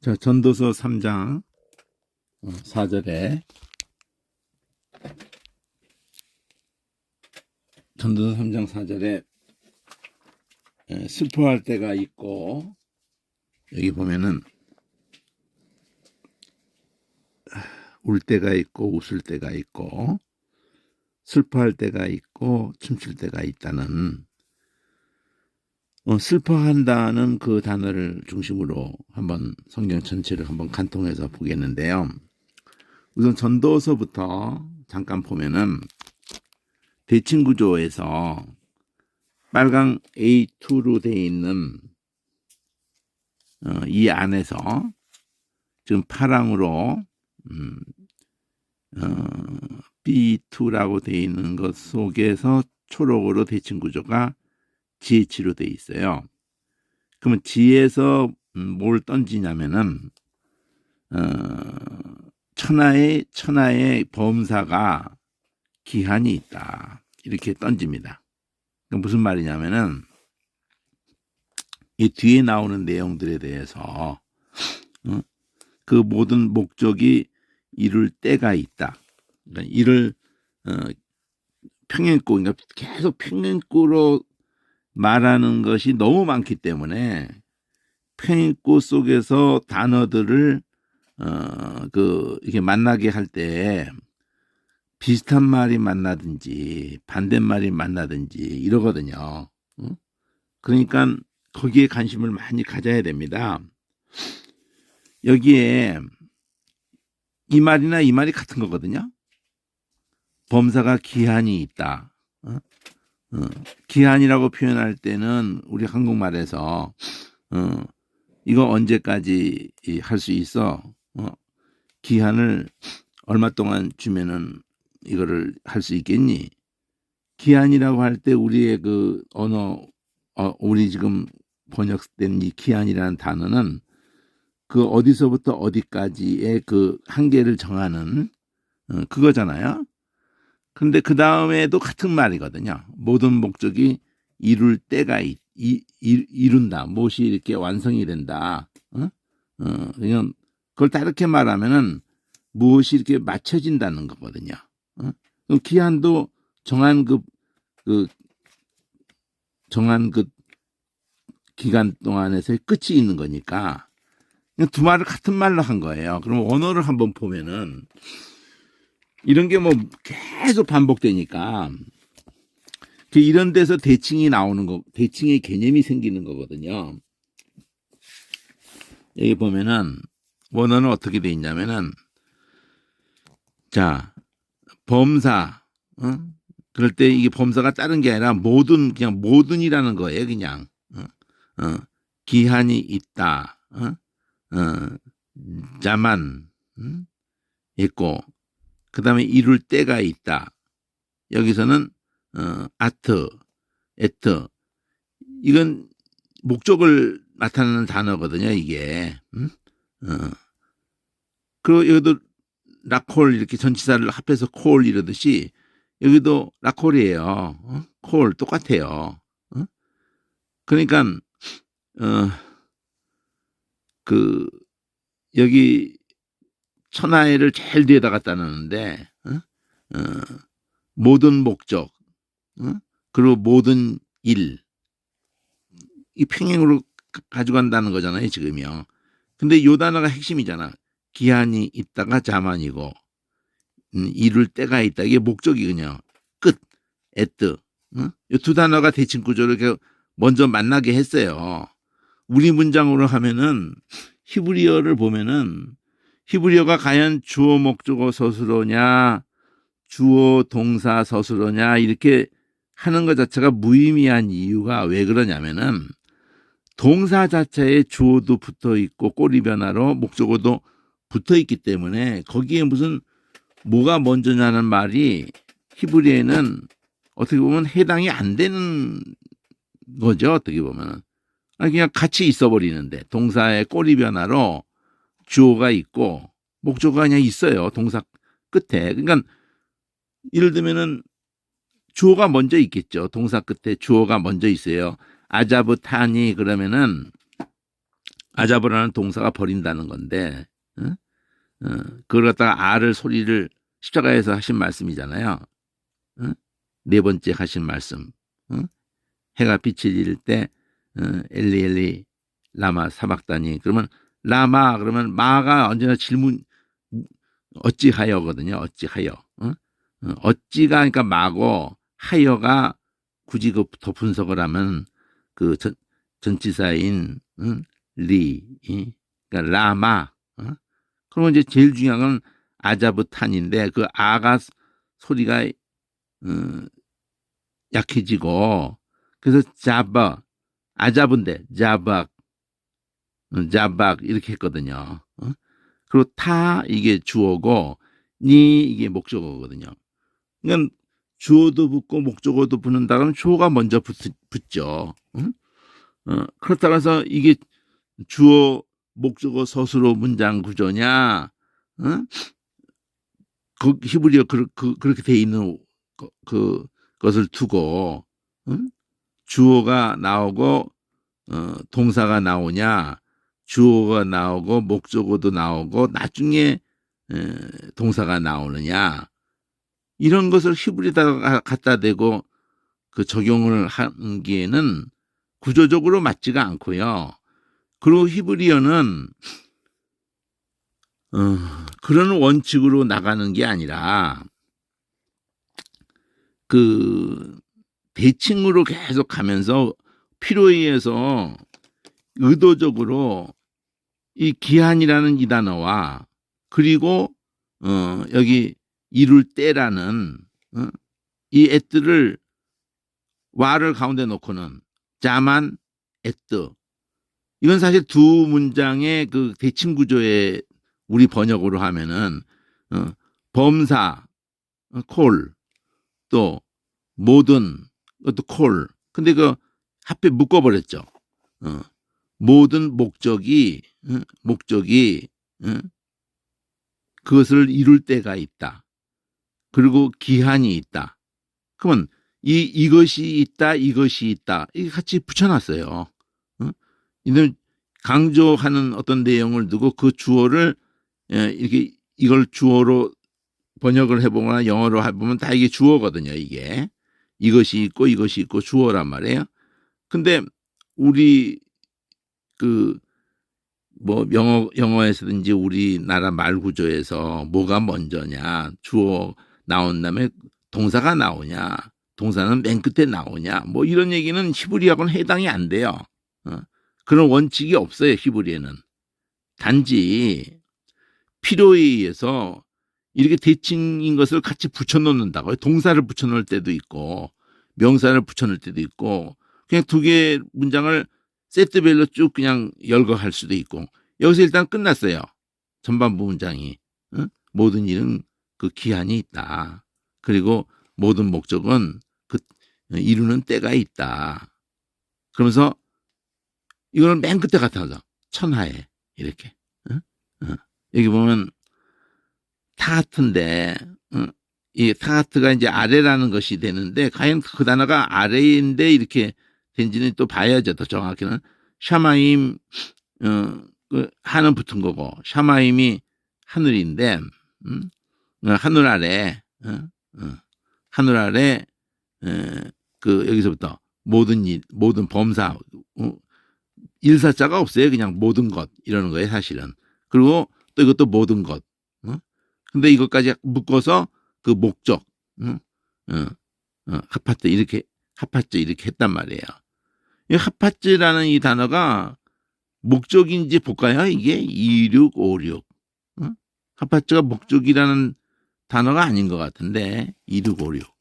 자, 전도서 3장 4절에 전도서 3장 4절에 슬퍼할 때가 있고, 여기 보면은 울 때가 있고 웃을 때가 있고 슬퍼할 때가 있고 춤출 때가 있다는, 슬퍼한다는 그 단어를 중심으로 한번 성경 전체를 한번 간통해서 보겠는데요. 우선 전도서부터 잠깐 보면은 대칭 구조에서 빨강 A2로 되어 있는 이 안에서 지금 파랑으로 B2라고 되어 있는 것 속에서 초록으로 대칭 구조가 GH로 되어 있어요. 그러면 G에서 뭘 던지냐면은 천하의 범사가 기한이 있다, 이렇게 던집니다. 무슨 말이냐면은 이 뒤에 나오는 내용들에 대해서 그 모든 목적이 이룰 때가 있다. 그러니까 이를 평행구, 그러니까 계속 평행구로 말하는 것이 너무 많기 때문에 평행구 속에서 단어들을 이렇게 만나게 할 때 비슷한 말이 만나든지 반대말이 만나든지 이러거든요. 그러니까 거기에 관심을 많이 가져야 됩니다. 여기에 이 말이나 이 말이 같은 거거든요. 범사가 기한이 있다. 기한이라고 표현할 때는 우리 한국말에서 이거 언제까지 할 수 있어? 기한을 얼마 동안 주면은 이거를 할 수 있겠니? 기한이라고 할 때 우리의 그 언어, 우리 지금 번역된 이 기한이라는 단어는 그 어디서부터 어디까지의 그 한계를 정하는 그거잖아요. 근데 그 다음에도 같은 말이거든요. 모든 목적이 이룰 때가 이룬다. 무엇이 이렇게 완성이 된다. 그냥 그걸 다 이렇게 말하면은 무엇이 이렇게 맞춰진다는 거거든요. 그럼 기한도 정한 정한 기간 동안에서의 끝이 있는 거니까 두 말을 같은 말로 한 거예요. 그럼 언어를 한번 보면은 이런 게 뭐 계속 반복되니까 이런 데서 대칭이 나오는 거, 대칭의 개념이 생기는 거거든요. 여기 보면은 원어는 어떻게 돼 있냐면은, 자, 범사, 그럴 때 이게 범사가 다른 게 아니라 모든, 그냥 모든이라는 거예요. 그냥 기한이 있다, 자만 있고, 그 다음에 이룰 때가 있다. 여기서는 아트, 에트, 이건 목적을 나타내는 단어거든요, 이게. 그리고 여기도 라콜, 이렇게 전치사를 합해서 콜 이러듯이 여기도 라콜이에요. 콜 똑같아요. 그러니까 여기 천하의를 제일 뒤에다 갖다 놓는데 모든 목적, 그리고 모든 일, 이 평행으로 가져간다는 거잖아요, 지금요. 근데 요 단어가 핵심이잖아. 기한이 있다가 자만이고, 이룰 때가 있다. 이게 목적이군요. 끝, 에뜨. 이 두 단어가 대칭 구조를 먼저 만나게 했어요. 우리 문장으로 하면은 히브리어를 보면은 히브리어가 과연 주어 목적어 서술어냐, 주어 동사 서술어냐, 이렇게 하는 것 자체가 무의미한 이유가 왜 그러냐면은 동사 자체에 주어도 붙어 있고 꼬리 변화로 목적어도 붙어 있기 때문에 거기에 무슨 뭐가 먼저냐는 말이 히브리어에는 어떻게 보면 해당이 안 되는 거죠. 어떻게 보면은 그냥 같이 있어 버리는데, 동사의 꼬리 변화로 주어가 있고 목적어가 그냥 있어요. 동사 끝에. 그러니까 예를 들면은 주어가 먼저 있겠죠. 동사 끝에 주어가 먼저 있어요. 아자브 타니 그러면은 아잡으라는 동사가 버린다는 건데, 응? 그걸 갖다가 아를 소리를 십자가에서 하신 말씀이잖아요. 응? 네 번째 하신 말씀. 응? 해가 빛을 잃을 때 엘리 엘리 라마 사박다니. 그러면 라마 그러면 마가 언제나 질문 어찌하여거든요. 어찌하여. 응? 어찌가 그러니까 마고 하여가 굳이 더 분석을 하면 그 전치사인 리 그러니까 라마. 그러면 이제 제일 중요한 건 아자브탄인데 그 아가 소리가 약해지고 그래서 자바 아잡은데 자박 이렇게 했거든요. 그리고 타 이게 주어고 니 이게 목적어거든요. 그러니까 주어도 붙고 목적어도 붙는다 그러면 주어가 먼저 붙죠. 그렇다고 해서 이게 주어 목적어 서술어 문장 구조냐? 그 히브리어 그렇게 돼 있는 것을 두고 주어가 나오고 동사가 나오냐? 주어가 나오고 목적어도 나오고 나중에 동사가 나오느냐? 이런 것을 히브리에다가 갖다 대고 그 적용을 하기에는 구조적으로 맞지가 않고요. 그리고 히브리어는 그런 원칙으로 나가는 게 아니라 그 대칭으로 계속 가면서 필요에 의해서 의도적으로 이 기한이라는 이 단어와 그리고 여기 이룰 때라는 이 애들을 와를 가운데 놓고는 자만 애뜨 이건 사실 두 문장의 그 대칭 구조의 우리 번역으로 하면은 범사 콜 또 모든 것도 콜 근데 그 합해 묶어버렸죠. 모든 목적이 그것을 이룰 때가 있다. 그리고 기한이 있다. 그러면 이것이 있다, 이것이 있다. 이게 같이 붙여놨어요. 이들 강조하는 어떤 내용을 두고 그 주어를 이렇게 이걸 주어로 번역을 해보거나 영어로 해보면 다 이게 주어거든요. 이게 이것이 있고 주어란 말이에요. 근데 우리 그 뭐 영어에서든지 우리나라 말 구조에서 뭐가 먼저냐 주어 나온 다음에 동사가 나오냐 동사는 맨 끝에 나오냐 뭐 이런 얘기는 히브리어하고는 해당이 안 돼요. 그런 원칙이 없어요. 히브리에는 단지 필요에 의해서 이렇게 대칭인 것을 같이 붙여놓는다고요. 동사를 붙여놓을 때도 있고 명사를 붙여놓을 때도 있고 그냥 두 개의 문장을 세트별로 쭉 그냥 열거할 수도 있고 여기서 일단 끝났어요. 전반부 문장이 모든 일은 그 기한이 있다. 그리고 모든 목적은 그 이루는 때가 있다. 그러면서 이거는 맨 끝에 갖다 놔. 천하에 이렇게 여기 보면 타하트인데 이 타하트가 이제 아래라는 것이 되는데 과연 그 단어가 아래인데 이렇게 된지는 또 봐야죠. 더 정확히는 샤마임 그 하는 붙은 거고 샤마임이 하늘인데 하늘 아래 하늘 아래 그 여기서부터 모든 일 모든 범사 일사자가 없어요. 그냥 모든 것 이러는 거예요. 사실은. 그리고 또 이것도 모든 것. 근데 이것까지 묶어서 그 목적 하파트 이렇게 했단 말이에요. 이 하파츠라는 이 단어가 목적인지 볼까요? 이게 2656. 하파츠가 목적이라는 단어가 아닌 것 같은데 2656.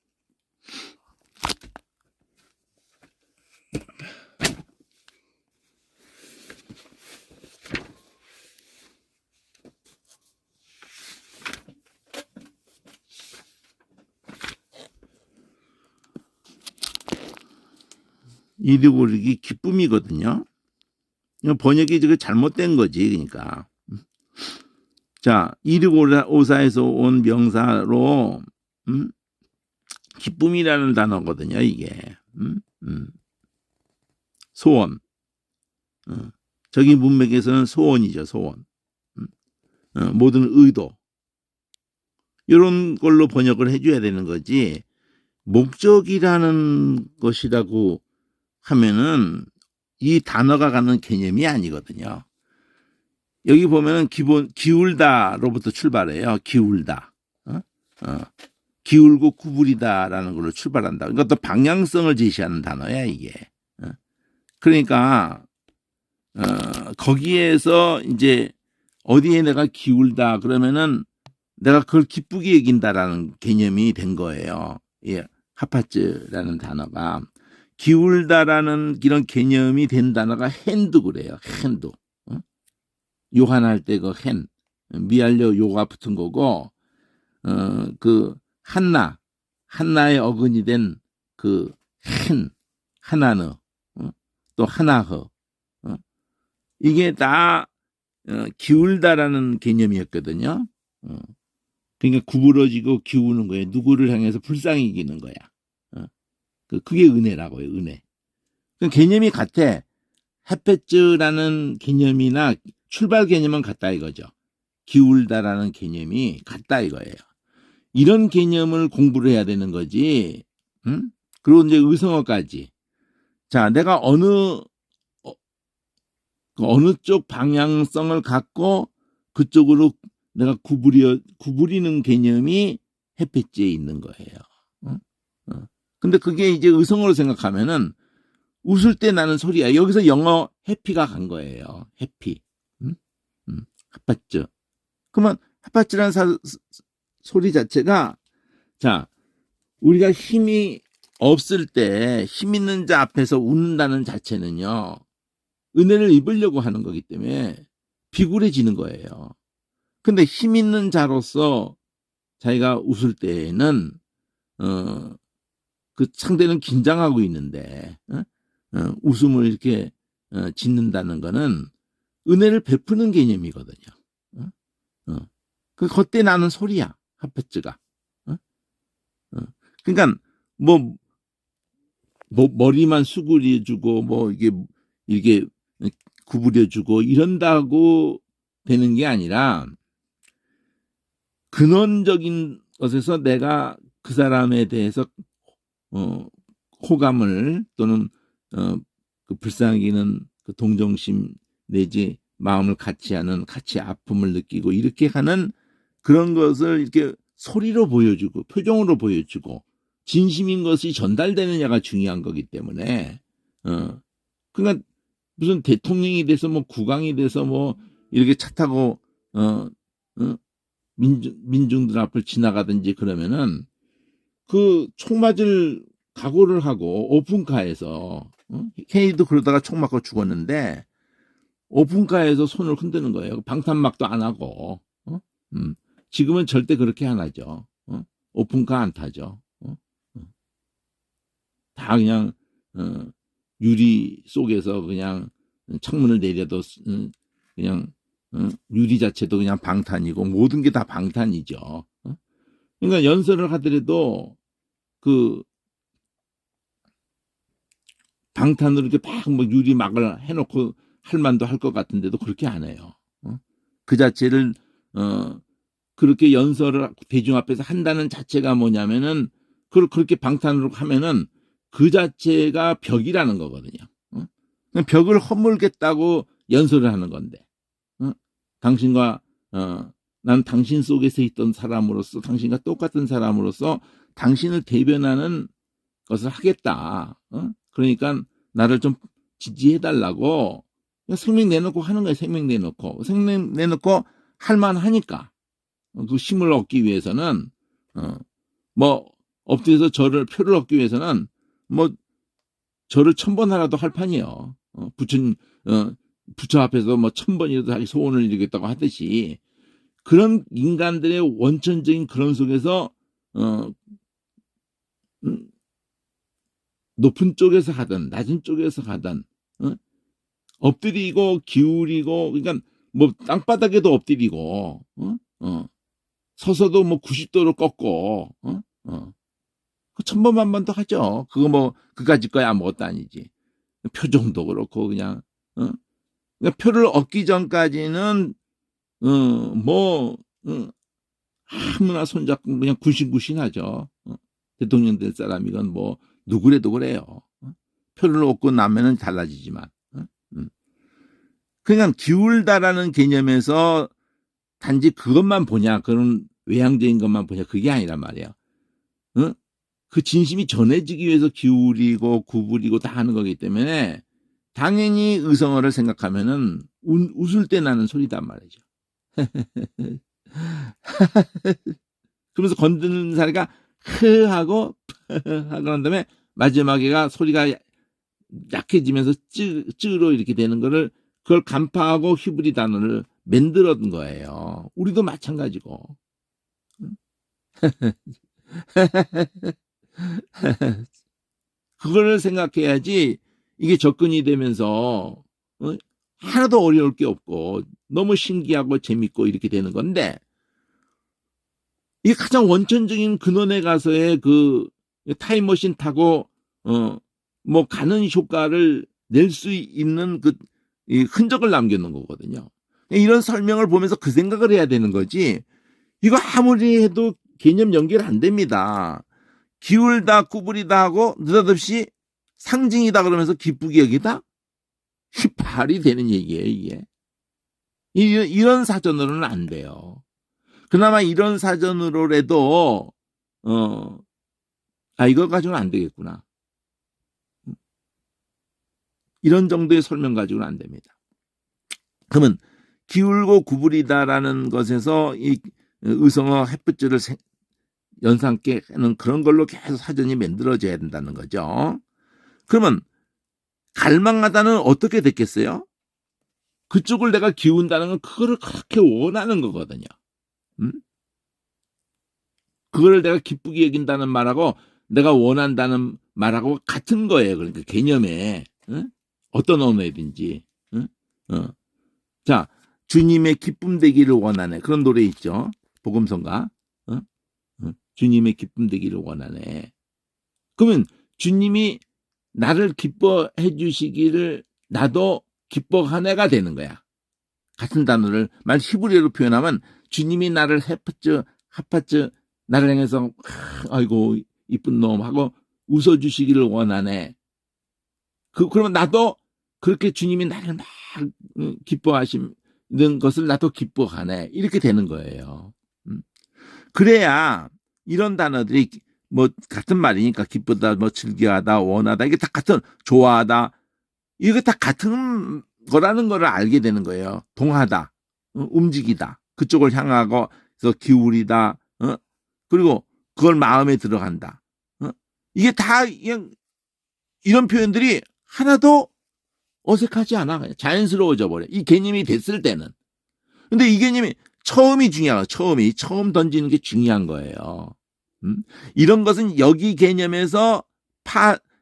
이륙오륙이 기쁨이거든요. 번역이 지금 잘못된 거지, 그러니까. 자, 이륙오사에서 온 명사로 기쁨이라는 단어거든요, 이게. 소원. 저기 문맥에서는 소원이죠, 소원. 모든 의도. 이런 걸로 번역을 해줘야 되는 거지. 목적이라는 것이라고 하면은 이 단어가 갖는 개념이 아니거든요. 여기 보면은 기본 기울다로부터 출발해요. 기울다. 기울고 구부리다라는 걸로 출발한다. 그러니까 또 방향성을 제시하는 단어야 이게. 그러니까 거기에서 이제 어디에 내가 기울다 그러면은 내가 그걸 기쁘게 여긴다라는 개념이 된 거예요. 예, 하파츠라는 단어가 기울다라는 이런 개념이 된 단어가 핸도 그래요. 핸도. 요한할 때 그 핸, 미알려 요가 붙은 거고, 그 한나의 어근이 된 그 핸, 하나느, 또 하나허, 이게 다 기울다라는 개념이었거든요. 그러니까 구부러지고 기우는 거예요. 누구를 향해서 불쌍히 여기는 거야. 그게 은혜라고요. 은혜. 그 개념이 같아. 헤페츠라는 개념이나 출발 개념은 같다 이거죠. 기울다라는 개념이 같다 이거예요. 이런 개념을 공부를 해야 되는 거지. 그리고 이제 의성어까지. 자, 내가 어느 쪽 방향성을 갖고 그쪽으로 내가 구부리는 개념이 헤페츠에 있는 거예요. 근데 그게 이제 의성어로 생각하면은 웃을 때 나는 소리야. 여기서 영어 해피가 간 거예요. 해피. 핫바츠. 그러면 핫바츠라는 소리 자체가 자, 우리가 힘이 없을 때 힘 있는 자 앞에서 웃는다는 자체는요. 은혜를 입으려고 하는 거기 때문에 비굴해지는 거예요. 근데 힘 있는 자로서 자기가 웃을 때에는 그 상대는 긴장하고 있는데 웃음을 이렇게 짓는다는 거는 은혜를 베푸는 개념이거든요. 그 그때 나는 소리야 하페츠가. 그러니까 뭐 머리만 수그려주고 뭐 이게 구부려주고 이런다고 되는 게 아니라 근원적인 것에서 내가 그 사람에 대해서 호감을 또는 그 불쌍히는 그 동정심 내지 마음을 같이 하는 같이 아픔을 느끼고 이렇게 하는 그런 것을 이렇게 소리로 보여주고 표정으로 보여주고 진심인 것이 전달되느냐가 중요한 거기 때문에 그러니까 무슨 대통령이 돼서 뭐 국왕이 돼서 뭐 이렇게 차 타고 민중들 앞을 지나가든지 그러면은 그 총 맞을 각오를 하고 오픈카에서 케이도 그러다가 총 맞고 죽었는데 오픈카에서 손을 흔드는 거예요. 방탄막도 안 하고. 지금은 절대 그렇게 안 하죠. 오픈카 안 타죠. 다 그냥 유리 속에서 그냥 창문을 내려도 그냥 유리 자체도 그냥 방탄이고 모든 게 다 방탄이죠. 그러니까 연설을 하더라도 그 방탄으로 이렇게 막 뭐 유리 막을 해놓고 할 만도 할 것 같은데도 그렇게 안 해요. 그 자체를 그렇게 연설을 대중 앞에서 한다는 자체가 뭐냐면은 그걸 그렇게 방탄으로 하면은 그 자체가 벽이라는 거거든요. 벽을 허물겠다고 연설을 하는 건데 당신과 난 당신 속에서 있던 사람으로서 당신과 똑같은 사람으로서 당신을 대변하는 것을 하겠다. 그러니까 나를 좀 지지해달라고 생명 내놓고 하는 거예요. 생명 내놓고 할만하니까 그 힘을 얻기 위해서는 뭐 엎드려서 표를 얻기 위해서는 뭐 절을 1000번 하라도 할 판이요. 부처 앞에서 뭐 1000번이라도 자기 소원을 이루겠다고 하듯이 그런 인간들의 원천적인 그런 속에서 높은 쪽에서 하든 낮은 쪽에서 하든 엎드리고 기울이고 그러니까 뭐 땅바닥에도 엎드리고 서서도 뭐 90도로 꺾고 그 1000번만번도 하죠. 그거 뭐 그까짓 거야 아무것도 아니지. 표정도 그렇고 그냥 그러니까 표를 얻기 전까지는 아무나 손잡고 그냥 굴신굴신하죠. 대통령 될 사람이건 뭐 누구래도 그래요. 표를 얻고 나면은 달라지지만. 그러니까 기울다라는 개념에서 단지 그것만 보냐, 그런 외향적인 것만 보냐, 그게 아니란 말이에요. 그 진심이 전해지기 위해서 기울이고 구부리고 다 하는 거기 때문에 당연히 의성어를 생각하면은 웃을 때 나는 소리단 말이죠. 그러면서 건드는 사리가 흐 하고 하고 난 다음에 마지막에가 소리가 약해지면서 쯔로 이렇게 되는 거를 그걸 간파하고 히브리 단어를 만들어둔 거예요. 우리도 마찬가지고. 그거를 생각해야지 이게 접근이 되면서 하나도 어려울 게 없고 너무 신기하고 재밌고 이렇게 되는 건데, 이게 가장 원천적인 근원에 가서의 그 타임머신 타고 뭐 가는 효과를 낼 수 있는 그 흔적을 남겨놓은 거거든요. 이런 설명을 보면서 그 생각을 해야 되는 거지, 이거 아무리 해도 개념 연결 안 됩니다. 기울다 구부리다 하고 느닷없이 상징이다 그러면서 기쁘게 여기다? 말이 되는 얘기예요, 이게. 이런 사전으로는 안 돼요. 그나마 이런 사전으로라도 이거 가지고는 안 되겠구나. 이런 정도의 설명 가지고는 안 됩니다. 그러면 기울고 구부리다라는 것에서 이 의성어 햇빛을 연상케 하는 그런 걸로 계속 사전이 만들어져야 된다는 거죠. 그러면 갈망하다는 어떻게 됐겠어요? 그쪽을 내가 기운다는 건 그거를 그렇게 원하는 거거든요. 그거를 내가 기쁘게 여긴다는 말하고 내가 원한다는 말하고 같은 거예요. 그러니까 개념에 어떤 언어이든지. 자, 주님의 기쁨 되기를 원하네. 그런 노래 있죠. 복음성가. 주님의 기쁨 되기를 원하네. 그러면 주님이 나를 기뻐해 주시기를 나도 기뻐하네가 되는 거야. 같은 단어를 만 히브리어로 표현하면 주님이 나를 하파츠 나를 향해서 아이고 이쁜 놈 하고 웃어주시기를 원하네. 그러면 나도 그렇게 주님이 나를 막 기뻐하시는 것을 나도 기뻐하네. 이렇게 되는 거예요. 그래야 이런 단어들이 뭐 같은 말이니까 기쁘다, 뭐 즐겨하다, 원하다, 이게 다 같은, 좋아하다, 이게 다 같은 거라는 거를 알게 되는 거예요. 동하다, 움직이다, 그쪽을 향하고 그래서 기울이다, 그리고 그걸 마음에 들어간다. 이게 다 그냥 이런 표현들이 하나도 어색하지 않아. 자연스러워져 버려. 이 개념이 됐을 때는. 근데 이 개념이 처음이 중요해요. 처음 던지는 게 중요한 거예요. 이런 것은 여기 개념에서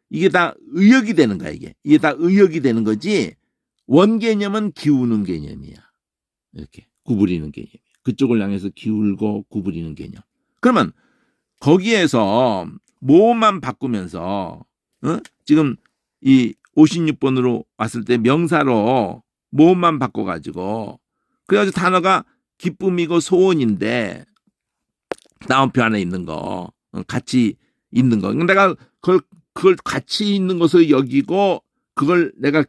이게 다 의역이 되는 거야, 이게 다 의역이 되는 거지, 원 개념은 기우는 개념이야. 이렇게 구부리는 개념이야. 그쪽을 향해서 기울고 구부리는 개념. 그러면 거기에서 모음만 바꾸면서 지금 이 56번으로 왔을 때 명사로 모음만 바꿔가지고 그래가지고 단어가 기쁨이고 소원인데 다음표 안에 있는 거, 같이 있는 거. 내가 그걸 같이 있는 것을 여기고, 그걸 내가,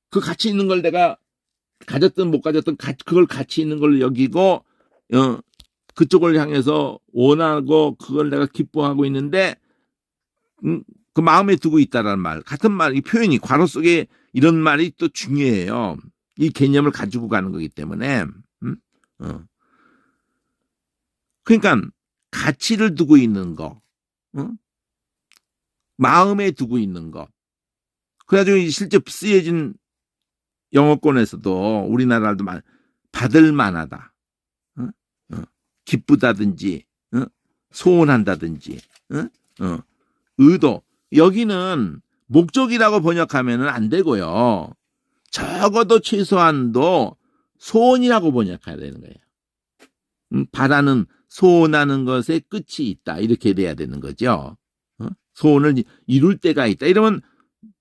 그 같이 있는 걸 내가 가졌든 못 가졌든 그걸 같이 있는 걸 여기고, 그쪽을 향해서 원하고, 그걸 내가 기뻐하고 있는데, 그 마음에 두고 있다라는 말. 같은 말, 이 표현이, 괄호 속에 이런 말이 또 중요해요. 이 개념을 가지고 가는 거기 때문에. 그러니까, 가치를 두고 있는 거, 마음에 두고 있는 거. 그래가지고 실제 쓰여진 영어권에서도 우리나라도 받을 만하다, 기쁘다든지, 소원한다든지, 의도. 여기는 목적이라고 번역하면 안 되고요. 적어도 최소한도 소원이라고 번역해야 되는 거예요. 바라는, 소원하는 것에 끝이 있다. 이렇게 돼야 되는 거죠. 소원을 이룰 때가 있다. 이러면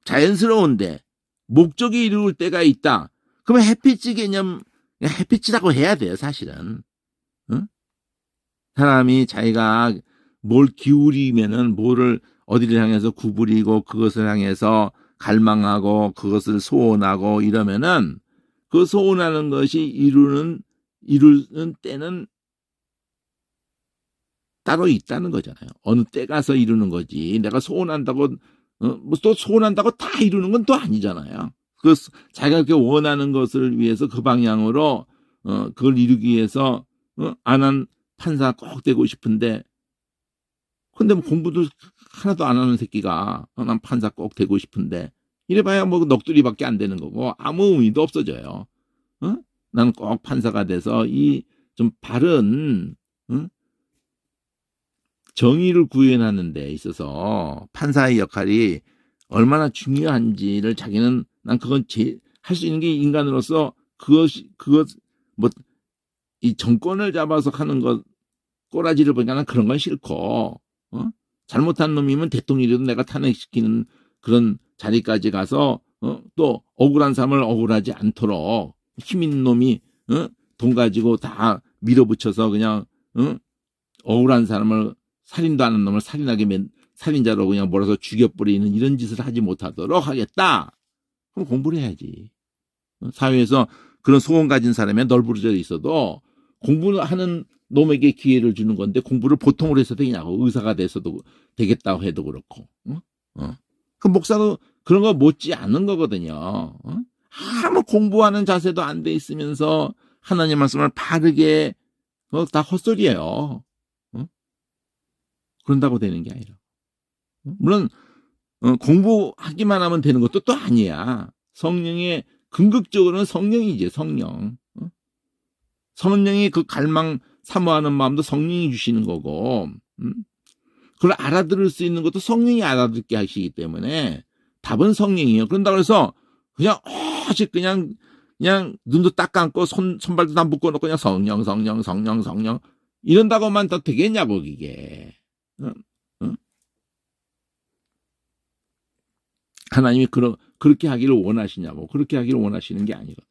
자연스러운데 목적이 이룰 때가 있다. 그러면 햇빛 개념, 햇빛이라고 해야 돼요, 사실은. 응? 사람이 자기가 뭘 기울이면은 뭐를 어디를 향해서 구부리고 그것을 향해서 갈망하고 그것을 소원하고 이러면은 그 소원하는 것이 이루는 때는 따로 있다는 거잖아요. 어느 때 가서 이루는 거지. 내가 소원한다고 뭐또 소원한다고 다 이루는 건 또 아니잖아요. 그 자기가 그렇게 원하는 것을 위해서 그 방향으로 그걸 이루기 위해서 안 한 판사 꼭 되고 싶은데 근데 뭐 공부도 하나도 안 하는 새끼가 난 판사 꼭 되고 싶은데 이래봐야 뭐 넋두리밖에 안 되는 거고 아무 의미도 없어져요. 나는 꼭 판사가 돼서 이 좀 바른 정의를 구현하는 데 있어서 판사의 역할이 얼마나 중요한지를 자기는 난 그건 할 수 있는 게 인간으로서 그것 뭐 이 정권을 잡아서 하는 것 꼬라지를 보니까 난 그런 건 싫고 잘못한 놈이면 대통령이라도 내가 탄핵시키는 그런 자리까지 가서 또 억울한 사람을 억울하지 않도록 힘 있는 놈이 돈 가지고 다 밀어붙여서 그냥 억울한 사람을 살인도 하는 놈을 살인자로 그냥 몰아서 죽여버리는 이런 짓을 하지 못하도록 하겠다. 그럼 공부를 해야지. 사회에서 그런 소원 가진 사람이 널브러져 있어도 공부하는 놈에게 기회를 주는 건데 공부를 보통으로 해서 되냐고. 의사가 돼서도 되겠다고 해도 그렇고. 그 목사도 그런 거 못지 않는 거거든요. 아무 공부하는 자세도 안 돼 있으면서 하나님 말씀을 바르게 다 헛소리예요. 그런다고 되는 게 아니라. 물론 공부하기만 하면 되는 것도 또 아니야. 성령의 궁극적으로는 성령이지, 성령. 성령이 그 갈망 사모하는 마음도 성령이 주시는 거고 그걸 알아들을 수 있는 것도 성령이 알아듣게 하시기 때문에 답은 성령이에요. 그런다고 해서 그냥 오직 그냥 눈도 딱 감고 손발도 다 묶어놓고 그냥 성령 이런다고만 더 되겠냐고 이게. 하나님이 그렇게 하기를 원하시냐고. 그렇게 하기를 원하시는 게 아니거든요.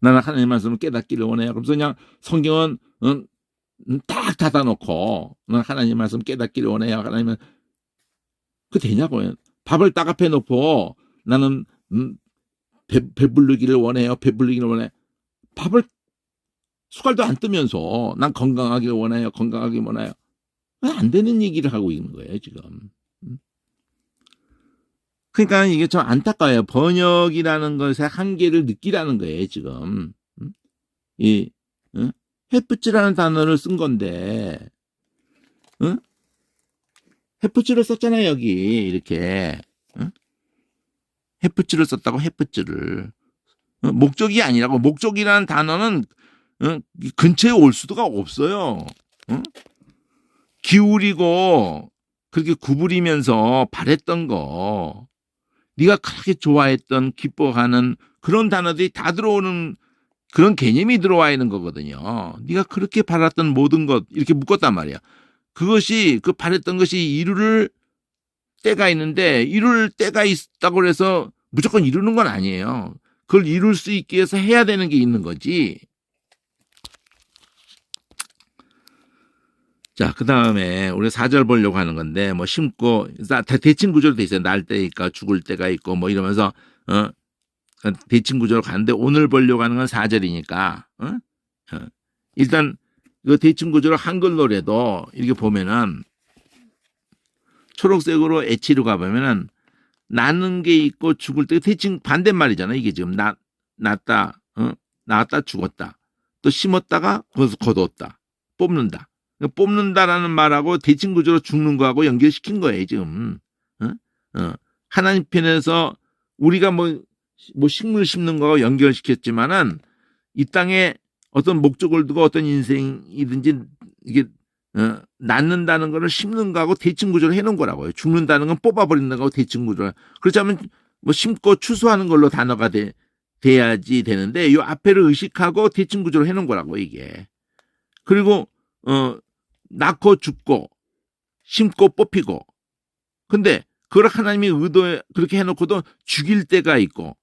나는 하나님 말씀을 깨닫기를 원해요. 그래서 그냥 성경은 딱 닫아놓고 하나님 말씀 깨닫기를 원해요. 하나님은 그 되냐고요. 밥을 딱 앞에 놓고 나는 배부르기를 원해요. 배부르기를 원해. 밥을 숟갈도 안 뜨면서 난 건강하기를 원해요. 건강하기 원해요. 안 되는 얘기를 하고 있는 거예요 지금. 그러니까 이게 좀 안타까워요. 번역이라는 것의 한계를 느끼라는 거예요 지금. 이 해프츠라는 단어를 쓴 건데 해프츠를 썼잖아요 여기 이렇게. 해프츠를 썼다고. 해프츠를 목적이 아니라고. 목적이라는 단어는 근처에 올 수가 없어요. 기울이고 그렇게 구부리면서 바랬던 거, 네가 그렇게 좋아했던 기뻐하는 그런 단어들이 다 들어오는 그런 개념이 들어와 있는 거거든요. 네가 그렇게 바랐던 모든 것 이렇게 묶었단 말이야. 그것이 그 바랬던 것이 이룰 때가 있는데 이룰 때가 있다고 해서 무조건 이루는 건 아니에요. 그걸 이룰 수 있게 해서 해야 되는 게 있는 거지. 자, 그 다음에 우리 4절 보려고 하는 건데, 뭐 심고, 대칭 구조로 돼 있어요. 날 때 있고, 죽을 때가 있고, 뭐 이러면서, 대칭 구조로 가는데, 오늘 보려고 하는 건 4절이니까, 일단, 그 대칭 구조로 한글로라도 이렇게 보면은, 초록색으로 H로 가보면은, 나는 게 있고, 죽을 때, 대칭 반대말이잖아. 이게 지금, 낳았다, 낳았다, 죽었다. 또 심었다가, 거기서 거두었다. 뽑는다. 뽑는다라는 말하고 대칭 구조로 죽는 거하고 연결시킨 거예요 지금. 하나님 편에서 우리가 뭐 식물 심는 거하고 연결시켰지만은 이 땅에 어떤 목적을 두고 어떤 인생이든지 이게 낳는다는 거를 심는 거하고 대칭 구조로 해놓은 거라고요. 죽는다는 건 뽑아버린다는 거하고 대칭 구조로. 그렇자면 뭐 심고 추수하는 걸로 단어가 돼야지 되는데 이 앞에를 의식하고 대칭 구조로 해놓은 거라고 이게. 그리고 낳고 죽고 심고 뽑히고. 근데 그걸 하나님이 의도에 그렇게 해놓고도 죽일 때가 있고,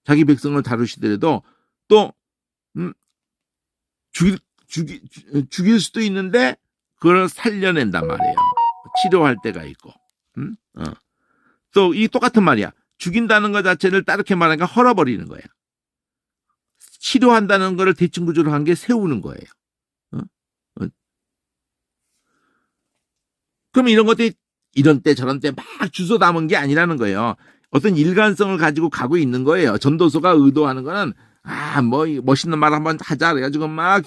자기 백성을 다루시더라도 또 죽일 수도 있는데 그걸 살려낸단 말이에요. 치료할 때가 있고. 또 이 똑같은 말이야. 죽인다는 것 자체를 다르게 말하니까 헐어버리는 거야. 치료한다는 거를 대칭 구조로 한 게 세우는 거예요. 그럼 이런 것들이 이런 때 저런 때 막 주워 담은 게 아니라는 거예요. 어떤 일관성을 가지고 가고 있는 거예요. 전도서가 의도하는 거는 뭐 멋있는 말 한번 하자 그래가지고 막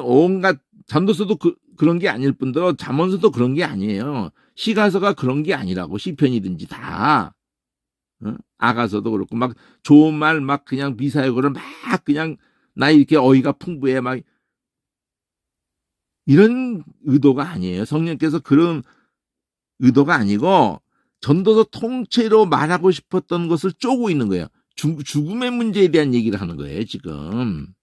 온갖 전도서도 그런 게 아닐 뿐더러 잠언서도 그런 게 아니에요. 시가서가 그런 게 아니라고. 시편이든지 다. 아가서도 그렇고 막 좋은 말 막 그냥 미사여구를 막 그냥 나 이렇게 어휘가 풍부해 막 이런 의도가 아니에요. 성령께서 그런 의도가 아니고 전도서 통째로 말하고 싶었던 것을 쪼고 있는 거예요. 죽음의 문제에 대한 얘기를 하는 거예요. 지금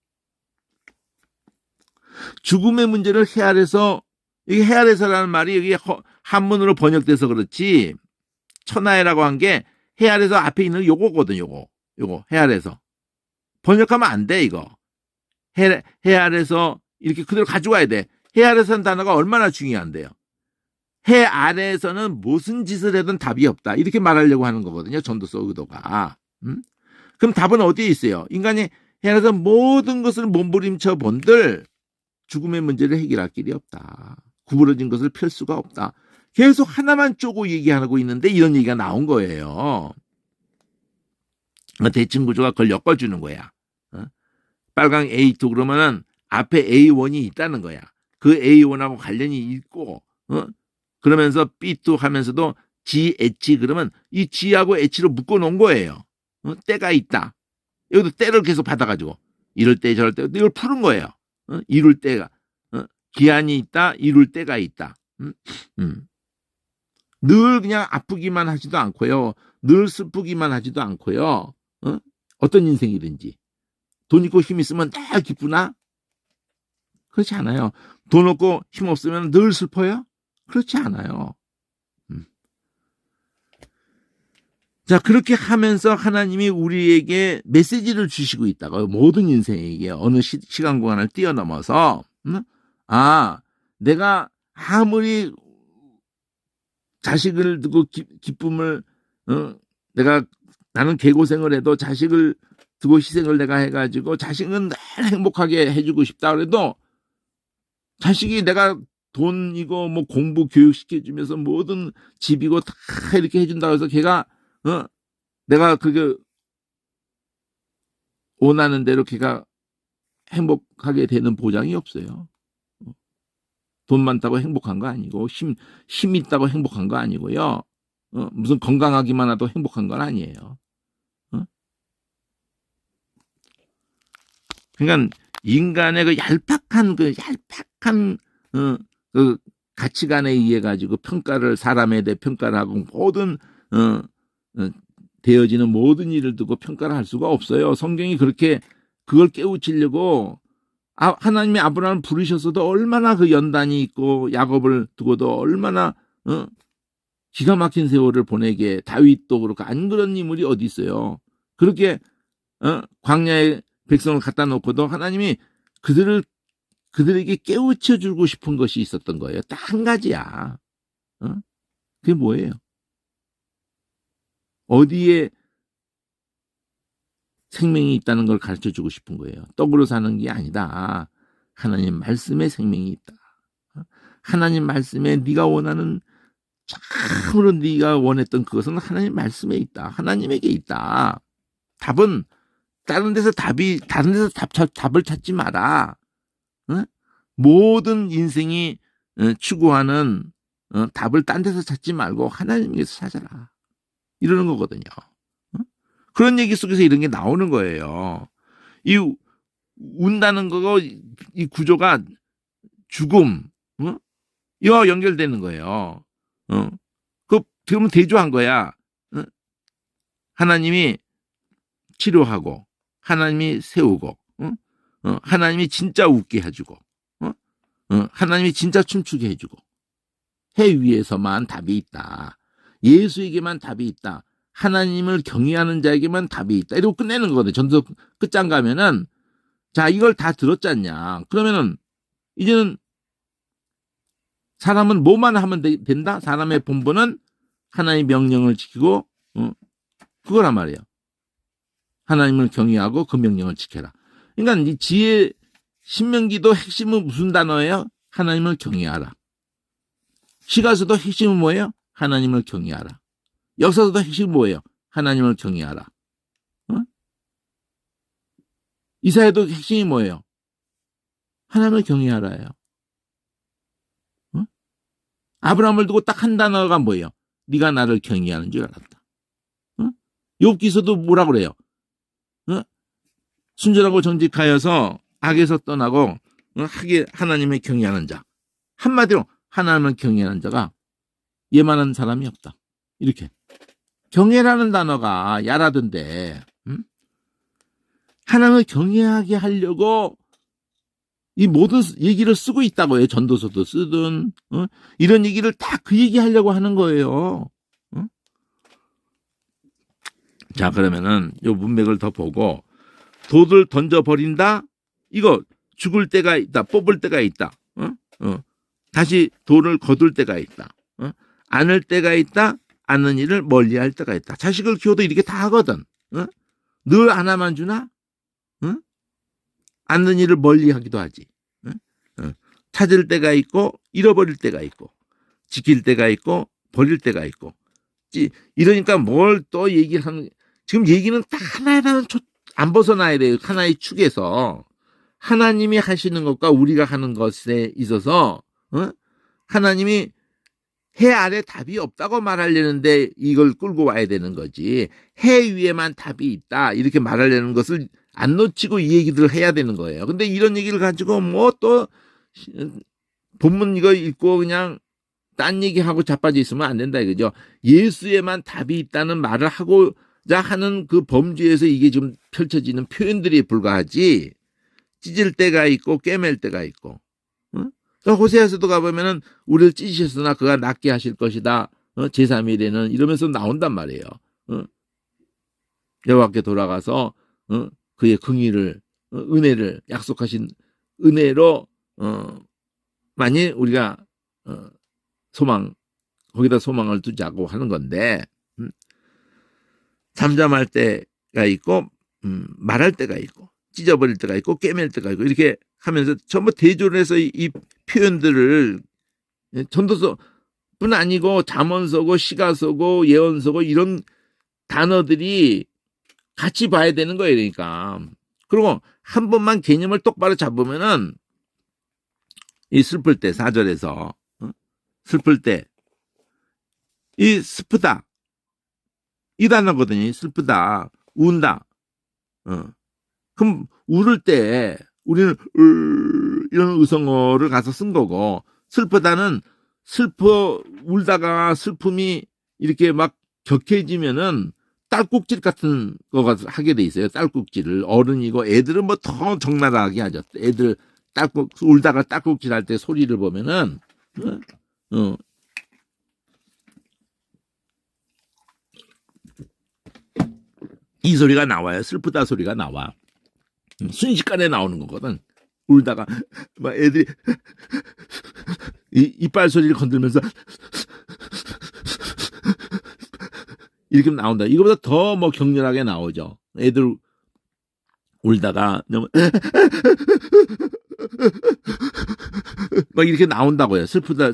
죽음의 문제를 헤아려서, 이게 헤아려서라는 말이 여기 한문으로 번역돼서 그렇지 천하에라고 한 게 헤아려서 앞에 있는 요거거든. 요거 헤아려서 번역하면 안 돼. 이거 헤아려서 이렇게 그대로 가져와야 돼. 헤아려서는 단어가 얼마나 중요한데요. 해 아래에서는 무슨 짓을 해도 답이 없다. 이렇게 말하려고 하는 거거든요. 전도서 의도가. 그럼 답은 어디에 있어요? 인간이 해 아래에서 모든 것을 몸부림쳐 본들 죽음의 문제를 해결할 길이 없다. 구부러진 것을 펼 수가 없다. 계속 하나만 쪼고 얘기하고 있는데 이런 얘기가 나온 거예요. 대칭 구조가 그걸 엮어주는 거야. 빨강 A2 그러면은 앞에 A1이 있다는 거야. 그 A1하고 관련이 있고, 그러면서 B2 하면서도 G, H 그러면 이 G하고 H로 묶어 놓은 거예요. 때가 있다. 여기도 때를 계속 받아가지고 이럴 때 저럴 때 이걸 푸는 거예요. 이룰 때가 기한이 있다. 이룰 때가 있다. 늘 그냥 아프기만 하지도 않고요. 늘 슬프기만 하지도 않고요. 어떤 인생이든지 돈 있고 힘 있으면 다 기쁘나? 그렇지 않아요. 돈 없고 힘 없으면 늘 슬퍼요? 그렇지 않아요. 자, 그렇게 하면서 하나님이 우리에게 메시지를 주시고 있다고요. 모든 인생에게 어느 시간 구간을 뛰어넘어서 내가 아무리 자식을 두고 기쁨을 나는 개고생을 해도 자식을 두고 희생을 내가 해가지고 자식은 늘 행복하게 해주고 싶다 그래도 자식이 내가 돈이고 뭐 공부 교육시켜주면서 모든 집이고 다 이렇게 해준다고 해서 걔가 내가 그게 원하는 대로 걔가 행복하게 되는 보장이 없어요. 돈 많다고 행복한 거 아니고 힘 있다고 행복한 거 아니고요. 무슨 건강하기만 해도 행복한 건 아니에요. 그러니까 인간의 그 얄팍한 그 가치관에 의해 가지고 사람에 대해 평가를 하고 모든 되어지는 모든 일을 두고 평가를 할 수가 없어요. 성경이 그렇게 그걸 깨우치려고 하나님이 아브라함을 부르셨어도 얼마나 그 연단이 있고 야곱을 두고도 얼마나 기가 막힌 세월을 보내게 다윗도 그렇고 안 그런 인물이 어디 있어요. 그렇게 광야에 백성을 갖다 놓고도 하나님이 그들에게 깨우쳐 주고 싶은 것이 있었던 거예요. 딱 한 가지야. 그게 뭐예요? 어디에 생명이 있다는 걸 가르쳐 주고 싶은 거예요. 떡으로 사는 게 아니다. 하나님 말씀에 생명이 있다. 하나님 말씀에 네가 원하는 참으로 네가 원했던 그것은 하나님 말씀에 있다. 하나님에게 있다. 답은 다른 데서 답을 찾지 마라. 모든 인생이 추구하는 답을 딴 데서 찾지 말고 하나님에게서 찾아라. 이러는 거거든요. 그런 얘기 속에서 이런 게 나오는 거예요. 이 운다는 거고 이 구조가 죽음, 이와 연결되는 거예요. 그러면 대조한 거야. 하나님이 치료하고, 하나님이 세우고, 하나님이 진짜 웃게 해주고, 하나님이 진짜 춤추게 해주고, 해 위에서만 답이 있다. 예수에게만 답이 있다. 하나님을 경외하는 자에게만 답이 있다. 이러고 끝내는 거거든요. 전도 끝장 가면은 자 이걸 다 들었잖냐. 그러면은 이제는 사람은 뭐만 하면 된다? 사람의 본분은 하나님의 명령을 지키고 그거란 말이에요. 하나님을 경외하고 그 명령을 지켜라. 그러니까 이 지혜 신명기도 핵심은 무슨 단어예요? 하나님을 경외하라. 시가서도 핵심은 뭐예요? 하나님을 경외하라. 역사서도 핵심은 뭐예요? 하나님을 경외하라. 이사야도 핵심이 뭐예요? 하나님을 경외하라예요. 아브라함을 두고 딱 한 단어가 뭐예요? 네가 나를 경외하는 줄 알았다. 욥기서도 뭐라 그래요? 순전하고 정직하여서 악에서 떠나고 하나님을 경외하는 자. 한마디로 하나님을 경외하는 자가 예만한 사람이 없다. 이렇게. 경외라는 단어가 야라던데 하나님을 경외하게 하려고 이 모든 얘기를 쓰고 있다고 해요. 전도서도 쓰든 이런 얘기를 다 그 얘기하려고 하는 거예요. 자 그러면은 요 문맥을 더 보고 돌을 던져버린다. 이거 죽을 때가 있다. 뽑을 때가 있다. 다시 돌을 거둘 때가 있다. 안을 때가 있다. 않는 일을 멀리할 때가 있다. 자식을 키워도 이렇게 다 하거든. 늘 하나만 주나? 않는 일을 멀리하기도 하지. 찾을 때가 있고 잃어버릴 때가 있고 지킬 때가 있고 버릴 때가 있고. 이러니까 뭘 또 얘기를 하는 지금 얘기는 딱 하나하나 안 벗어나야 돼요. 하나의 축에서 하나님이 하시는 것과 우리가 하는 것에 있어서 하나님이 해 아래 답이 없다고 말하려는데 이걸 끌고 와야 되는 거지. 해 위에만 답이 있다 이렇게 말하려는 것을 안 놓치고 이 얘기들을 해야 되는 거예요. 근데 이런 얘기를 가지고 뭐 또 본문 이거 읽고 그냥 딴 얘기하고 자빠져 있으면 안 된다 이거죠. 예수에만 답이 있다는 말을 하고자 하는 그 범주에서 이게 좀 펼쳐지는 표현들이 불과하지. 찢을 때가 있고 꿰맬 때가 있고. 호세아서도 가보면은 우리를 찢으셨으나 그가 낫게 하실 것이다. 제3일에는 이러면서 나온단 말이에요. 여호와께 돌아가서 그의 긍의를 은혜를 약속하신 은혜로 만일 우리가 거기다 소망을 두자고 하는 건데 잠잠할 때가 있고 말할 때가 있고 찢어버릴 때가 있고 꿰맬 때가 있고 이렇게 하면서 전부 대조를 해서 이 표현들을 전도서뿐 아니고 잠언서고 시가서고 예언서고 이런 단어들이 같이 봐야 되는 거예요. 그러니까 그리고 한 번만 개념을 똑바로 잡으면은 이 슬플 때 4절에서 슬플 때 이 슬프다 이 단어거든요. 슬프다 운다 그럼 울을 때 우리는 이런 의성어를 가서 쓴 거고 슬프다는 울다가 슬픔이 이렇게 막 격해지면은 딸꾹질 같은 거가 하게 돼 있어요. 딸꾹질을 어른이고 애들은 뭐 더 적나라하게 하죠. 애들 울다가 딸꾹질 할 때 소리를 보면은 이 소리가 나와요. 슬프다 소리가 나와. 순식간에 나오는 거거든. 울다가 막 애들이 이빨 소리를 건들면서 이렇게 나온다. 이거보다 더 뭐 격렬하게 나오죠. 애들 울다가 너무 막 이렇게 나온다고요. 슬프다.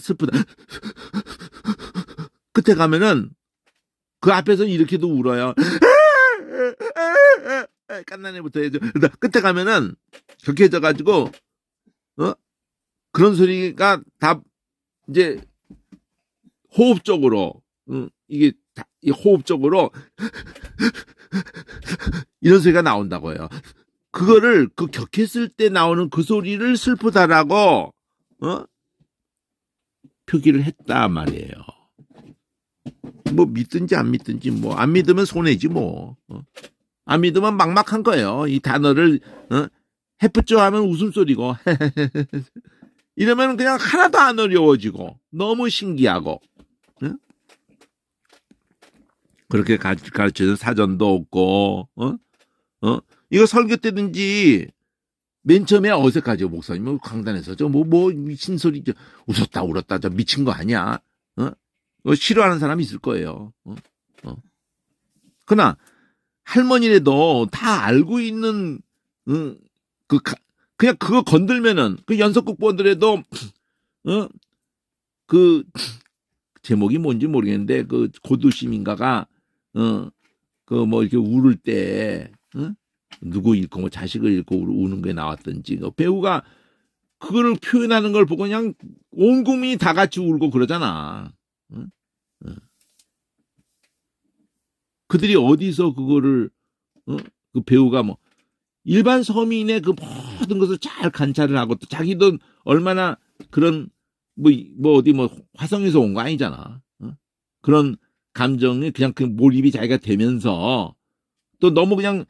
끝에 가면은 그 앞에서 이렇게도 울어요. 깐난애부터 해줘. 끝에 가면은 격해져 가지고 그런 소리가 다 이제 호흡적으로 이게 호흡적으로 이런 소리가 나온다고요. 그거를 그 격했을 때 나오는 그 소리를 슬프다라고 표기를 했다 말이에요. 뭐 믿든지 안 믿든지 뭐 안 믿으면 손해지 뭐. 안 믿으면 막막한 거예요. 이 단어를 해프죠 하면 웃음소리고 이러면 그냥 하나도 안 어려워지고 너무 신기하고 그렇게 가르쳐준 사전도 없고, 이거 설교 때든지 맨 처음에 어색하죠, 목사님. 강단에서. 미친 소리, 웃었다, 울었다, 저 미친 거 아니야. 싫어하는 사람이 있을 거예요. 그러나, 할머니라도 다 알고 있는, 그냥 그거 건들면은, 그 연속극 보더라도, 그, 제목이 뭔지 모르겠는데, 그 고두심인가가, 이렇게 울을 때, 누구 잃고, 자식을 잃고 우는 게 나왔던지, 배우가 그거를 표현하는 걸 보고 그냥 온 국민이 다 같이 울고 그러잖아. 그들이 어디서 그거를, 그 배우가 일반 서민의 그 모든 것을 잘 관찰을 하고 또 자기도 얼마나 그런, 어디 화성에서 온 거 아니잖아. 그런 감정에 그냥 그 몰입이 자기가 되면서 또 너무 그냥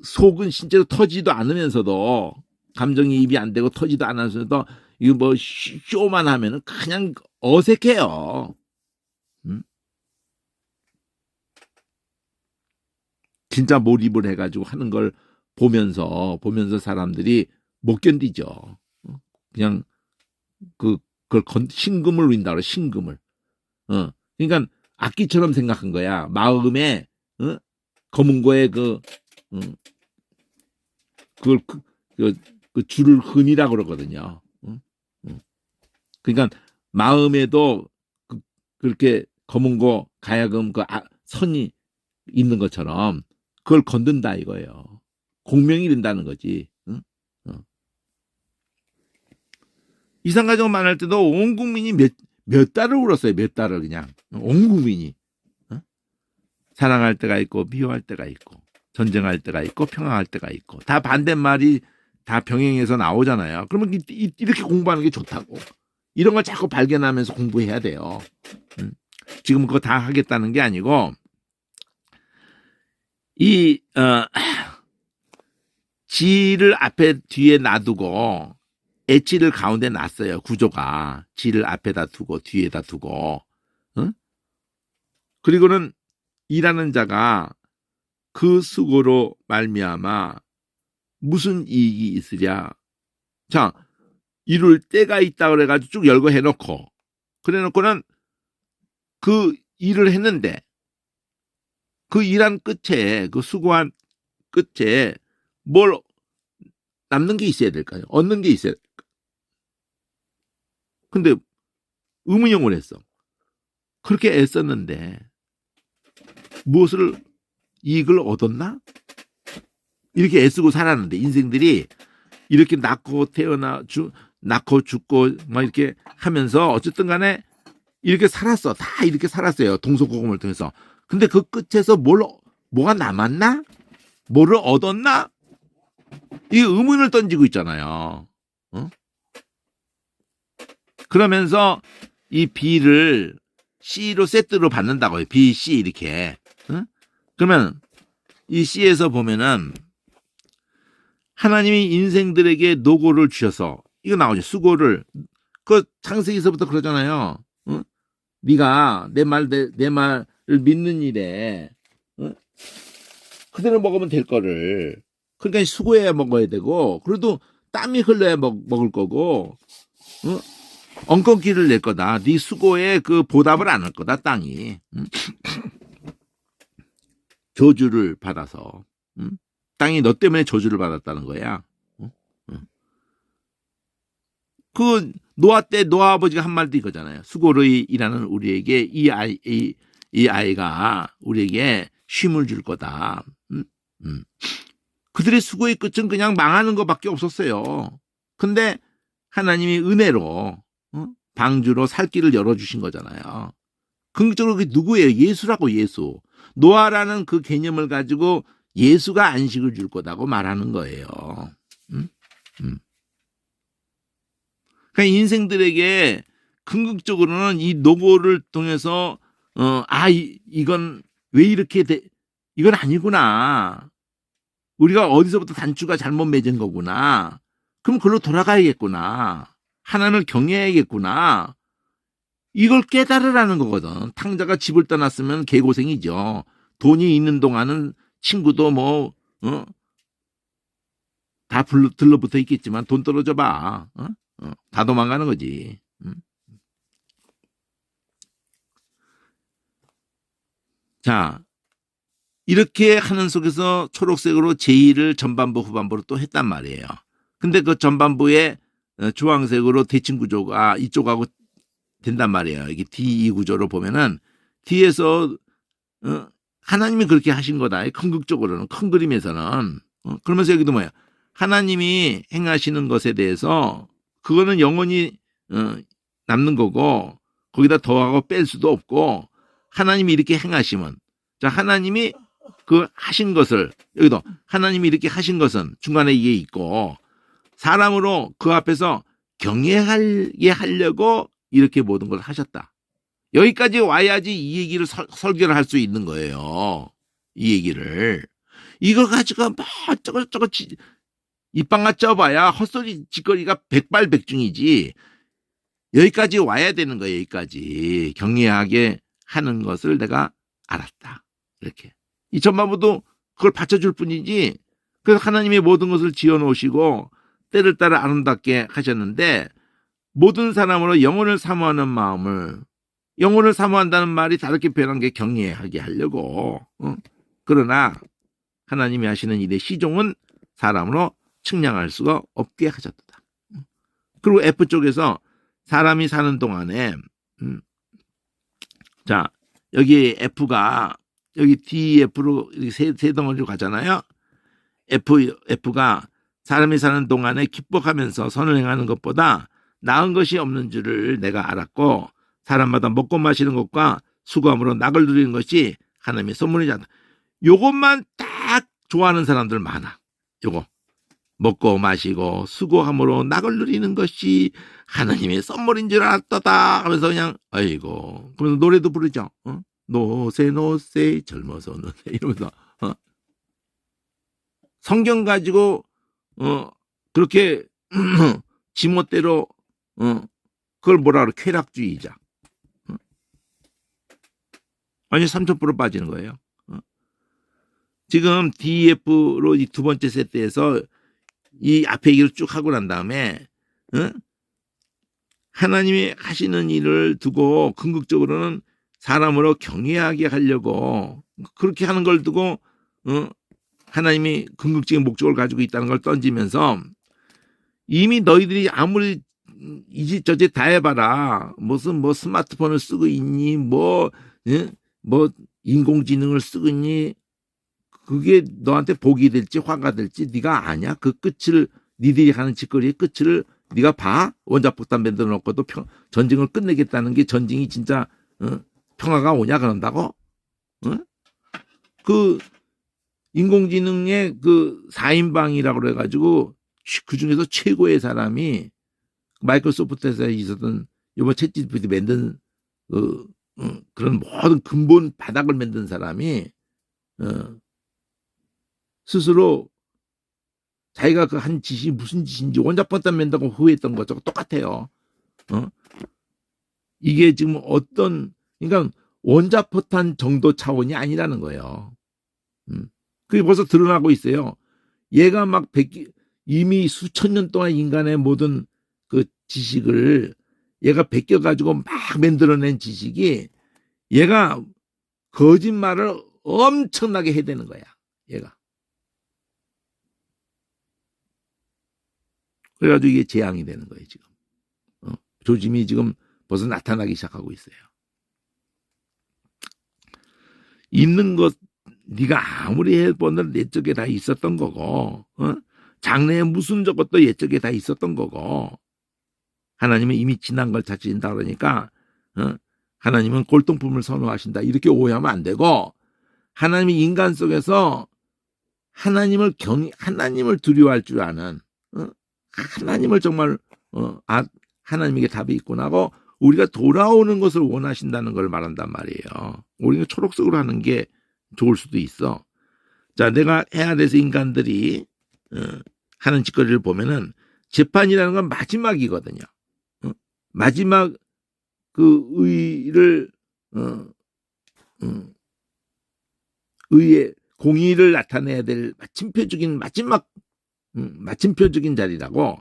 속은 실제로 터지도 않으면서도 감정이입이 안 되고 터지도 않으면서도 이거 쇼만 하면은 그냥 어색해요. 진짜 몰입을 해가지고 하는 걸 보면서 사람들이 못 견디죠. 그냥 그걸 신금을 울린다 그래, 신금을. 그러니까 악기처럼 생각한 거야. 마음에 검은 거에 그걸 그 줄을 흔이라고 그러거든요. 그러니까 마음에도 그렇게 검은 거 가야금 선이 있는 것처럼 그걸 건든다 이거예요. 공명이 된다는 거지. 이산가족 만날 때도 온 국민이 몇 달을 울었어요. 몇 달을 그냥. 온 국민이. 사랑할 때가 있고 미워할 때가 있고 전쟁할 때가 있고 평화할 때가 있고 다 반대말이 다 병행해서 나오잖아요. 그러면 이렇게 공부하는 게 좋다고. 이런 걸 자꾸 발견하면서 공부해야 돼요. 지금 그거 다 하겠다는 게 아니고 지를 앞에 뒤에 놔두고 애치를 가운데 놨어요. 구조가. 지를 앞에다 두고 뒤에다 두고. 그리고는 일하는 자가 그 수고로 말미암아 무슨 이익이 있으랴. 자, 이룰 때가 있다 그래가지고 쭉 열거 해놓고 그래놓고는 그 일을 했는데 그 일한 끝에 그 수고한 끝에 뭘 남는 게 있어야 될까요? 얻는 게 있어야 될까요? 근데 의문형을 했어. 그렇게 애썼는데 무엇을 이익을 얻었나? 이렇게 애쓰고 살았는데 인생들이 이렇게 낳고 낳고 죽고 막 이렇게 하면서 어쨌든 간에 이렇게 살았어. 다 이렇게 살았어요. 동서고금을 통해서. 근데 그 끝에서 뭐가 남았나? 뭐를 얻었나? 이 의문을 던지고 있잖아요. 그러면서 이 B를 C로 세트로 받는다고요. B, C 이렇게. 그러면 이 C에서 보면은 하나님이 인생들에게 노고를 주셔서 이거 나오죠. 수고를. 그 창세기서부터 그러잖아요. 네가 내 말을 믿는 일에 그대로 먹으면 될 거를. 그러니까 수고해야 먹어야 되고 그래도 땀이 흘러야 먹을 거고 엉겅퀴를 낼 거다. 네 수고에 그 보답을 안 할 거다. 땅이. 저주를 받아서. 땅이 너 때문에 저주를 받았다는 거야. 그 노아 때 노아 아버지가 한 말도 이거잖아요. 수고로 일하는 우리에게 이 아이가 우리에게 쉼을 줄 거다. 그들의 수고의 끝은 그냥 망하는 것밖에 없었어요. 근데 하나님이 은혜로 방주로 살 길을 열어주신 거잖아요. 긍정적으로 그게 누구예요? 예수라고. 예수. 노아라는 그 개념을 가지고 예수가 안식을 줄 거다고 말하는 거예요. 그러니까 인생들에게 궁극적으로는 이 노고를 통해서 이건 왜 이렇게 이건 아니구나. 우리가 어디서부터 단추가 잘못 맺은 거구나. 그럼 그걸로 돌아가야겠구나. 하나님을 경외해야겠구나. 이걸 깨달으라는 거거든. 탕자가 집을 떠났으면 개고생이죠. 돈이 있는 동안은 친구도 뭐, 다 들러붙어 있겠지만 돈 떨어져 봐. 다 도망가는 거지. 자, 이렇게 하는 속에서 초록색으로 제2를 전반부 후반부로 또 했단 말이에요. 근데 그 전반부에 주황색으로 대칭 구조가 이쪽하고 된단 말이에요. 이게 D2 구조로 보면은 뒤에서 하나님이 그렇게 하신 거다. 큰극적으로는 큰 그림에서는 그러면서 여기도 뭐야? 하나님이 행하시는 것에 대해서 그거는 영원히 남는 거고 거기다 더하고 뺄 수도 없고 하나님이 이렇게 행하시면 자 하나님이 그 하신 것을 여기도 하나님이 이렇게 하신 것은 중간에 이게 있고 사람으로 그 앞에서 경외하게 하려고 이렇게 모든 걸 하셨다. 여기까지 와야지 이 얘기를 설계를 할 수 있는 거예요. 이 얘기를. 이걸 가지고 뭐 저거 입방아 쪄봐야 헛소리 짓거리가 백발백중이지. 여기까지 와야 되는 거예요. 여기까지. 경외하게 하는 것을 내가 알았다. 이렇게. 이 전반부도 그걸 받쳐줄 뿐이지. 그래서 하나님이 모든 것을 지어놓으시고 때를 따라 아름답게 하셨는데 모든 사람으로 영혼을 사모하는 마음을 영혼을 사모한다는 말이 다르게 표현한 게 경외하게 하려고. 그러나 하나님이 하시는 일의 시종은 사람으로 측량할 수가 없게 하셨다. 그리고 F 쪽에서 사람이 사는 동안에 자 여기 F가 여기 DF로 세 덩어리로 가잖아요. F가 사람이 사는 동안에 기뻐하면서 선을 행하는 것보다 나은 것이 없는 줄을 내가 알았고 사람마다 먹고 마시는 것과 수고함으로 낙을 누리는 것이 하나님의 선물이잖아. 요것만 딱 좋아하는 사람들 많아. 요거 먹고 마시고 수고함으로 낙을 누리는 것이 하나님의 선물인 줄 알았다 하면서 그냥 아이고 그러면서 노래도 부르죠. 노세 노세 젊어서 노세 이러면서 성경 가지고 그렇게 지멋대로 그걸 뭐라 그래 쾌락주의자 완전 3000% 빠지는 거예요. 지금 DF로 이 두 번째 세트에서 이 앞에 얘기를 쭉 하고 난 다음에 하나님이 하시는 일을 두고 궁극적으로는 사람으로 경외하게 하려고 그렇게 하는 걸 두고 하나님이 궁극적인 목적을 가지고 있다는 걸 던지면서 이미 너희들이 아무리 이짓 저짓 다 해봐라 무슨 뭐 스마트폰을 쓰고 있니 뭐 인공지능을 쓰고 있니 그게 너한테 복이 될지 화가 될지 네가 아냐? 그 끝을 니들이 하는 짓거리의 끝을 네가 봐? 원자폭탄 만들어 놓고도 전쟁을 끝내겠다는 게 전쟁이 진짜 평화가 오냐 그런다고? 그 인공지능의 그 4인방이라고 그래가지고 그 중에서 최고의 사람이 마이크로소프트에서 있었던 이번 챗GPT 만든 그런 모든 근본 바닥을 만든 사람이 스스로 자기가 그 한 짓이 무슨 짓인지 원자폭탄 만든다고 후회했던 것하고 똑같아요. 이게 지금 그러니까 원자폭탄 정도 차원이 아니라는 거예요. 그게 벌써 드러나고 있어요. 얘가 막 이미 수천 년 동안 인간의 모든 그 지식을 얘가 베껴가지고 막 만들어낸 지식이 얘가 거짓말을 엄청나게 해대는 거야. 얘가. 그래가지고 이게 재앙이 되는 거예요, 지금. 조짐이 지금 벌써 나타나기 시작하고 있어요. 있는 것, 네가 아무리 해보는 옛적에 다 있었던 거고, 장래에 무슨 저것도 옛적에 다 있었던 거고, 하나님은 이미 지난 걸 찾으신다 그러니까, 하나님은 골동품을 선호하신다. 이렇게 오해하면 안 되고, 하나님이 인간 속에서 하나님을 두려워할 줄 아는, 하나님을 정말 하나님에게 답이 있구나 하고 우리가 돌아오는 것을 원하신다는 걸 말한단 말이에요. 우리가 초록색으로 하는 게 좋을 수도 있어. 자, 내가 해야 돼서 인간들이 하는 짓거리를 보면은 재판이라는 건 마지막이거든요. 마지막 그 의를 의의 공의를 나타내야 될 마침표적인 마침표적인 자리라고.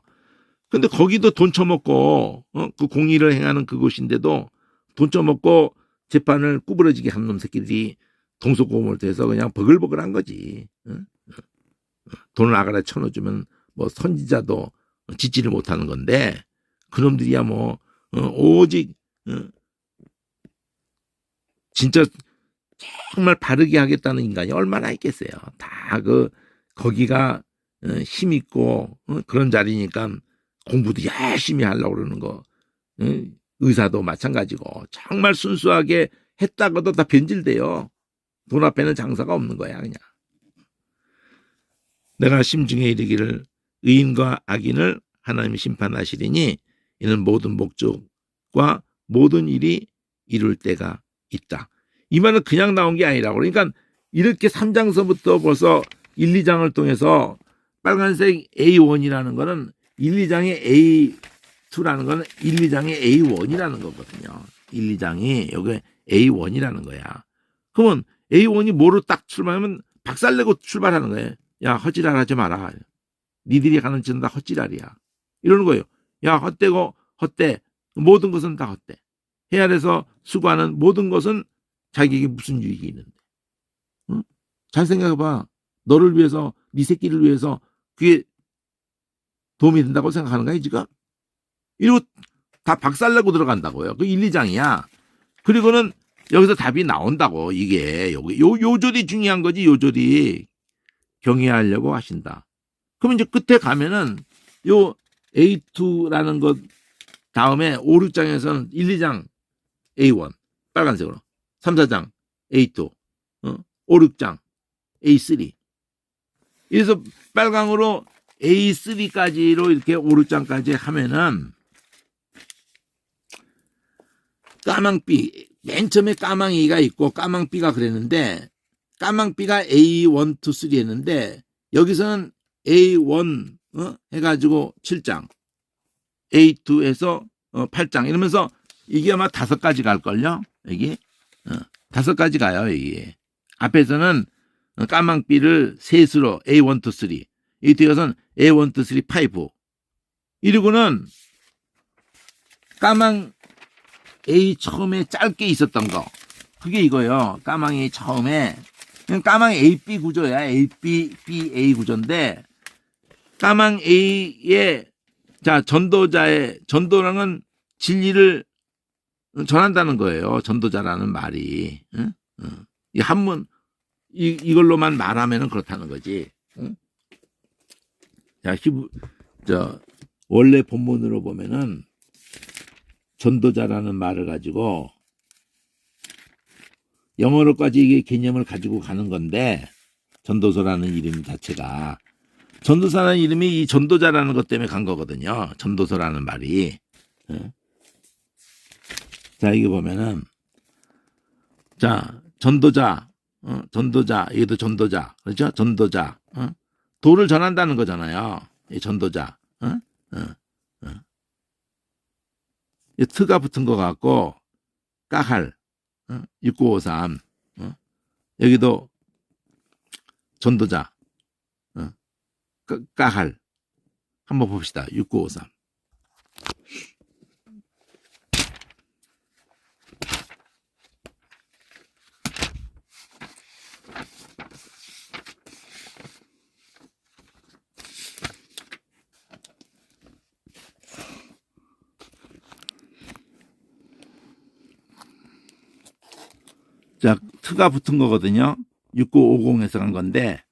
근데 거기도 돈 쳐먹고 그 공의를 행하는 그곳인데도 돈 쳐먹고 재판을 구부러지게 한 놈 새끼들이 동서고금을 해서 그냥 버글버글한 거지. 돈을 아가라 쳐넣어주면 뭐 선지자도 짓지를 못하는 건데 그놈들이야 뭐 오직 진짜 정말 바르게 하겠다는 인간이 얼마나 있겠어요. 다 거기가 힘 있고 그런 자리니까 공부도 열심히 하려고 그러는 거. 의사도 마찬가지고 정말 순수하게 했다가도 다 변질돼요. 돈 앞에는 장사가 없는 거야 그냥. 내가 심중에 이르기를 의인과 악인을 하나님이 심판하시리니 이는 모든 목적과 모든 일이 이룰 때가 있다. 이 말은 그냥 나온 게 아니라고. 그러니까 이렇게 3장서부터 벌써 1, 2장을 통해서 빨간색 A1이라는 거는 1, 2장의 A2라는 거는 1, 2장의 A1이라는 거거든요. 1, 2장이 여기 A1이라는 거야. 그러면 A1이 뭐로 딱 출발하면 박살내고 출발하는 거예요. 야, 헛지랄 하지 마라. 니들이 가는 짓은 다 헛지랄이야. 이러는 거예요. 야, 헛되고 헛돼. 모든 것은 다 헛돼. 해야 돼서 수고하는 모든 것은 자기에게 무슨 유익이 있는데. 응? 잘 생각해봐. 너를 위해서, 네 새끼를 위해서 그게 도움이 된다고 생각하는 거야, 지금? 이러고 다 박살내고 들어간다고요. 그 1, 2장이야. 그리고는 여기서 답이 나온다고. 이게 요절이 중요한 거지. 요절이 경외하려고 하신다. 그럼 이제 끝에 가면은 요 A2라는 것 다음에 5, 6장에서는 1, 2장 A1 빨간색으로 3, 4장 A2 5, 6장 A3 그래서 빨강으로 A3까지로 이렇게 5, 6장까지 하면은 까망비 맨 처음에 까망이가 있고 까망비가 그랬는데 까망비가 A1, 2, 3 했는데 여기서는 A1 해가지고 7장 A2에서 8장 이러면서 이게 아마 5가지 갈걸요. 여기 5가지 가요. 이게 앞에서는 까망비를 셋으로 A1, 2, 3 이 뒤에서는 A1, 2, 3, 5 이러고는 까망 A 처음에 짧게 있었던 거 그게 이거요. 까망 A 처음에 까망 AB 구조야. AB, BA 구조인데 까망 A의 자 전도라는 진리를 전한다는 거예요. 전도자라는 말이 이 한문 이걸로만 말하면은 그렇다는 거지. 자 원래 본문으로 보면은 전도자라는 말을 가지고 영어로까지 이게 개념을 가지고 가는 건데 전도서라는 이름 자체가 전도사라는 이름이 이 전도자라는 것 때문에 간 거거든요. 전도서라는 말이. 자 이게 보면은 자 전도자 전도자 이것도 전도자 그렇죠? 전도자 도를 전한다는 거잖아요. 이 전도자 이 트가 붙은 거 같고 까할 6953 여기도 전도자 까할 한번 봅시다. 6953 자, 트가 붙은 거거든요. 6950에서 간 건데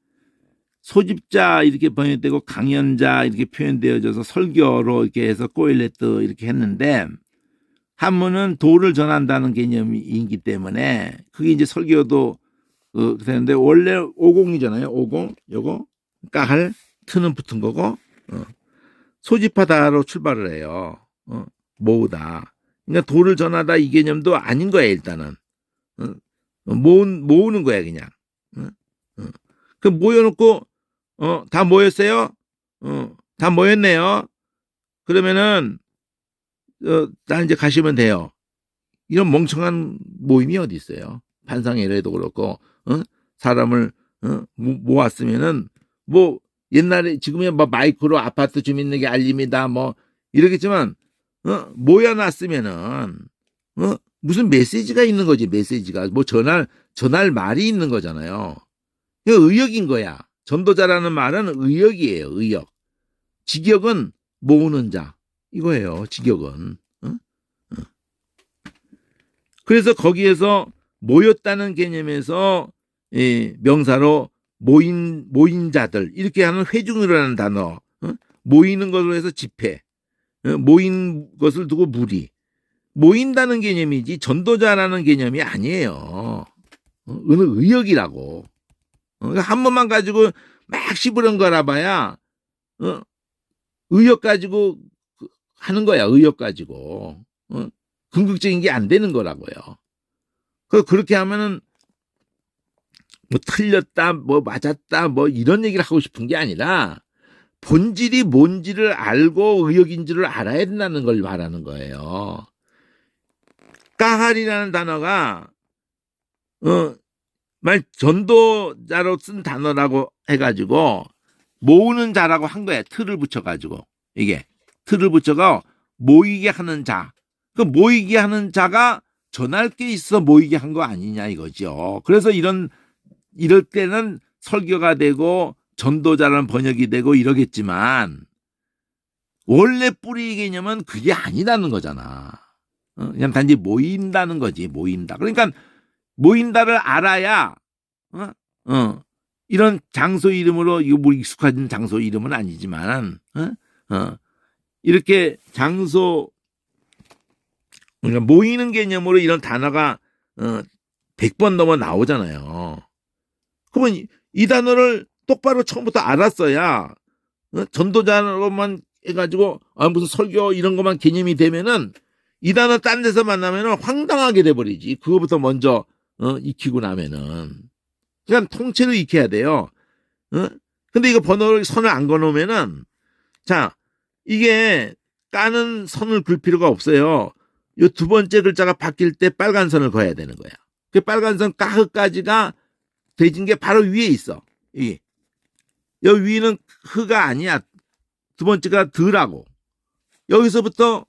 소집자 이렇게 번역되고 강연자 이렇게 표현되어져서 설교로 이렇게 해서 꼬일레트 이렇게 했는데 한문은 도를 전한다는 개념이기 때문에 그게 이제 설교도 되는데 원래 50이잖아요. 50 요거 까할 트는 붙은 거고 소집하다로 출발을 해요. 모으다. 그러니까 도를 전하다 이 개념도 아닌 거예요. 일단은 모으는 거야 그냥. 그 모여놓고 다 모였어요. 다 모였네요. 그러면은 나 이제 가시면 돼요. 이런 멍청한 모임이 어디 있어요? 판상회의도 그렇고, 사람을, 모았으면은, 뭐, 옛날에, 지금이야 뭐 마이크로 아파트 주민에게 알립니다. 뭐, 이러겠지만, 모여놨으면은, 무슨 메시지가 있는 거지, 메시지가. 뭐, 전할 말이 있는 거잖아요. 이거 의역인 거야. 전도자라는 말은 의역이에요, 의역. 직역은 모으는 자. 이거예요, 직역은. 그래서 거기에서 모였다는 개념에서 명사로 모인 자들 이렇게 하는 회중이라는 단어, 모이는 것으로 해서 집회, 모인 것을 두고 무리, 모인다는 개념이지 전도자라는 개념이 아니에요. 이는 의역이라고. 한 번만 가지고 막 씹으려는 거라 봐야 의역 가지고 하는 거야. 의역 가지고. 궁극적인 게 안 되는 거라고요. 그렇게 하면은 뭐 틀렸다, 뭐 맞았다, 뭐 이런 얘기를 하고 싶은 게 아니라 본질이 뭔지를 알고 의역인지를 알아야 된다는 걸 말하는 거예요. 까할이라는 단어가 말 전도자로 쓴 단어라고 해가지고 모으는 자라고 한 거야. 틀을 붙여가지고 이게 틀을 붙여가 모이게 하는 자. 그 모이게 하는 자가 전할 게 있어 모이게 한 거 아니냐 이거죠. 그래서 이럴 때는 설교가 되고 전도자라는 번역이 되고 이러겠지만 원래 뿌리 개념은 그게 아니라는 거잖아. 그냥 단지 모인다는 거지. 모인다. 그러니까 모인다를 알아야 이런 장소 이름으로 이거 뭐 익숙한 장소 이름은 아니지만 이렇게 장소 그러니까 모이는 개념으로 이런 단어가 100번 넘어 나오잖아요. 그러면 이 단어를 똑바로 처음부터 알았어야 전도자로만 해가지고 무슨 설교 이런 것만 개념이 되면은 이 단어 딴 데서 만나면은 황당하게 돼버리지. 그거부터 먼저 익히고 나면은 그냥 통째로 익혀야 돼요. 근데 이거 번호를 선을 안 그어놓으면은 자 이게 까는 선을 긋을 필요가 없어요. 요 두 번째 글자가 바뀔 때 빨간 선을 그어야 되는 거야. 그 빨간 선 까흐까지가 되진 게 바로 위에 있어. 여기 위는 흐가 아니야. 두 번째가 드라고. 여기서부터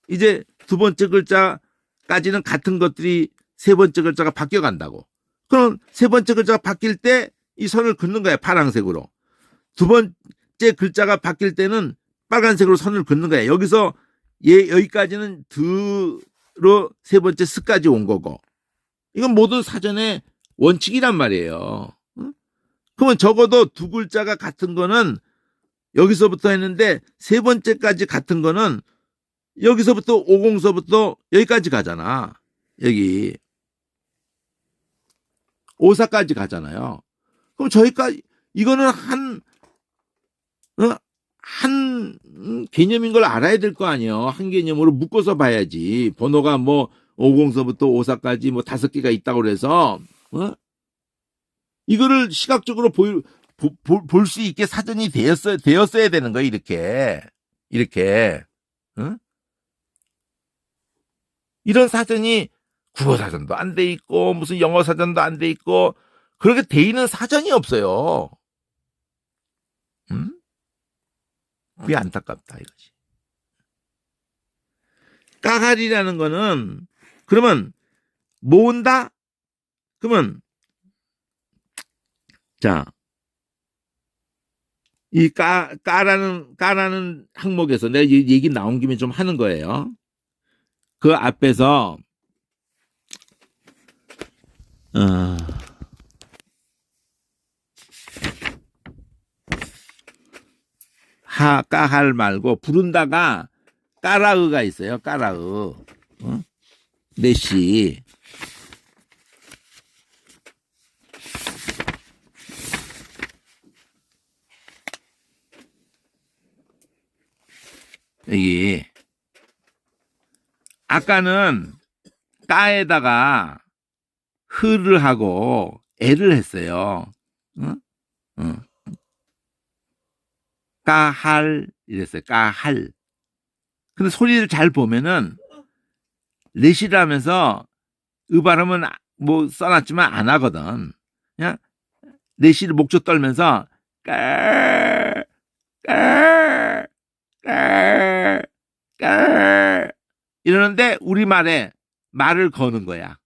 이제 두 번째 글자까지는 같은 것들이 세 번째 글자가 바뀌어 간다고. 그럼 세 번째 글자가 바뀔 때 이 선을 긋는 거야. 파란색으로. 두 번째 글자가 바뀔 때는 빨간색으로 선을 긋는 거야. 여기서 여기까지는 드로 세 번째 스까지 온 거고. 이건 모든 사전의 원칙이란 말이에요. 그러면 적어도 두 글자가 같은 거는 여기서부터 했는데 세 번째까지 같은 거는 여기서부터 오공서부터 여기까지 가잖아. 여기 오사까지 가잖아요. 그럼 저희까지 이거는 한 개념인 걸 알아야 될 거 아니에요. 한 개념으로 묶어서 봐야지. 번호가 뭐 오공서부터 오사까지 뭐 5개가 있다고 그래서 이거를 시각적으로 볼 수 있게 사전이 되었어야 되는 거예요. 이렇게 이런 사전이 국어 사전도 안 돼 있고 무슨 영어 사전도 안 돼 있고 그렇게 돼 있는 사전이 없어요. 그게 안타깝다 이거지. 까갈이라는 거는 그러면 모은다? 그러면 자, 이 까라는 항목에서 내가 얘기 나온 김에 좀 하는 거예요. 그 앞에서 까할 말고 부른다가 까라으가 있어요. 까라으. 넷시. 여기 아까는 까에다가 흐를 하고 애를 했어요. 까할 이랬어요. 까할. 근데 소리를 잘 보면은 내시를 하면서 발음은 뭐 써놨지만 안 하거든. 그냥 내시를 목조 떨면서 깔, 깔, 깔, 깔 이러는데 우리말에 말을 거는 거야.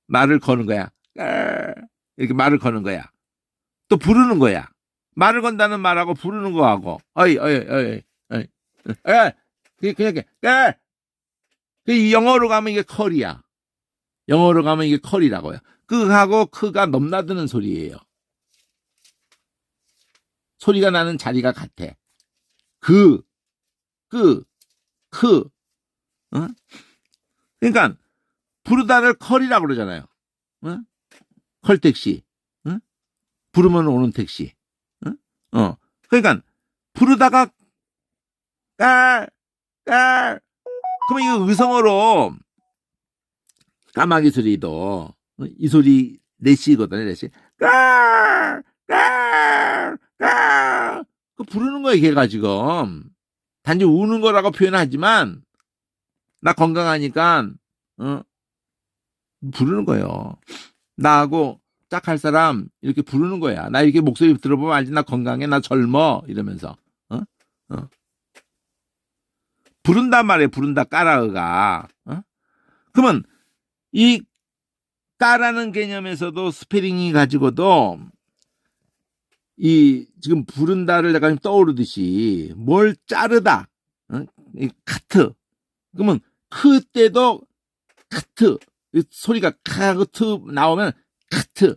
말을 거는 거야. 깔, 이렇게 말을 거는 거야. 또 부르는 거야. 말을 건다는 말하고 부르는 거하고 어이 그냥 이렇게 깔. 이 영어로 가면 이게 컬이야. 영어로 가면 이게 컬이라고요. 끄하고 크가 넘나드는 소리예요. 소리가 나는 자리가 같아. 그, 끄, 크. 어? 그러니까 부르다를 컬이라고 그러잖아요. 어? 컬 택시. 어? 부르면 오는 택시. 그러니까 부르다가 깔, 깔. 그러면 이거 의성어로 까마귀 소리도 이 소리 내시거든요. 내시. 깔, 깔, 깔. 그 부르는 거예요, 걔가 지금. 단지 우는 거라고 표현하지만 나 건강하니까 부르는 거예요. 나하고 짝할 사람 이렇게 부르는 거야. 나 이렇게 목소리 들어보면 알지. 나 건강해, 나 젊어 이러면서 부른단 말이에요. 부른다 까라가. 그러면 이 까라는 개념에서도 스페링이 가지고도 이 지금 부른다를 내가 지금 떠오르듯이 뭘 자르다, 이 카트. 그러면 크 때도 카트 소리가 카트 나오면 카트.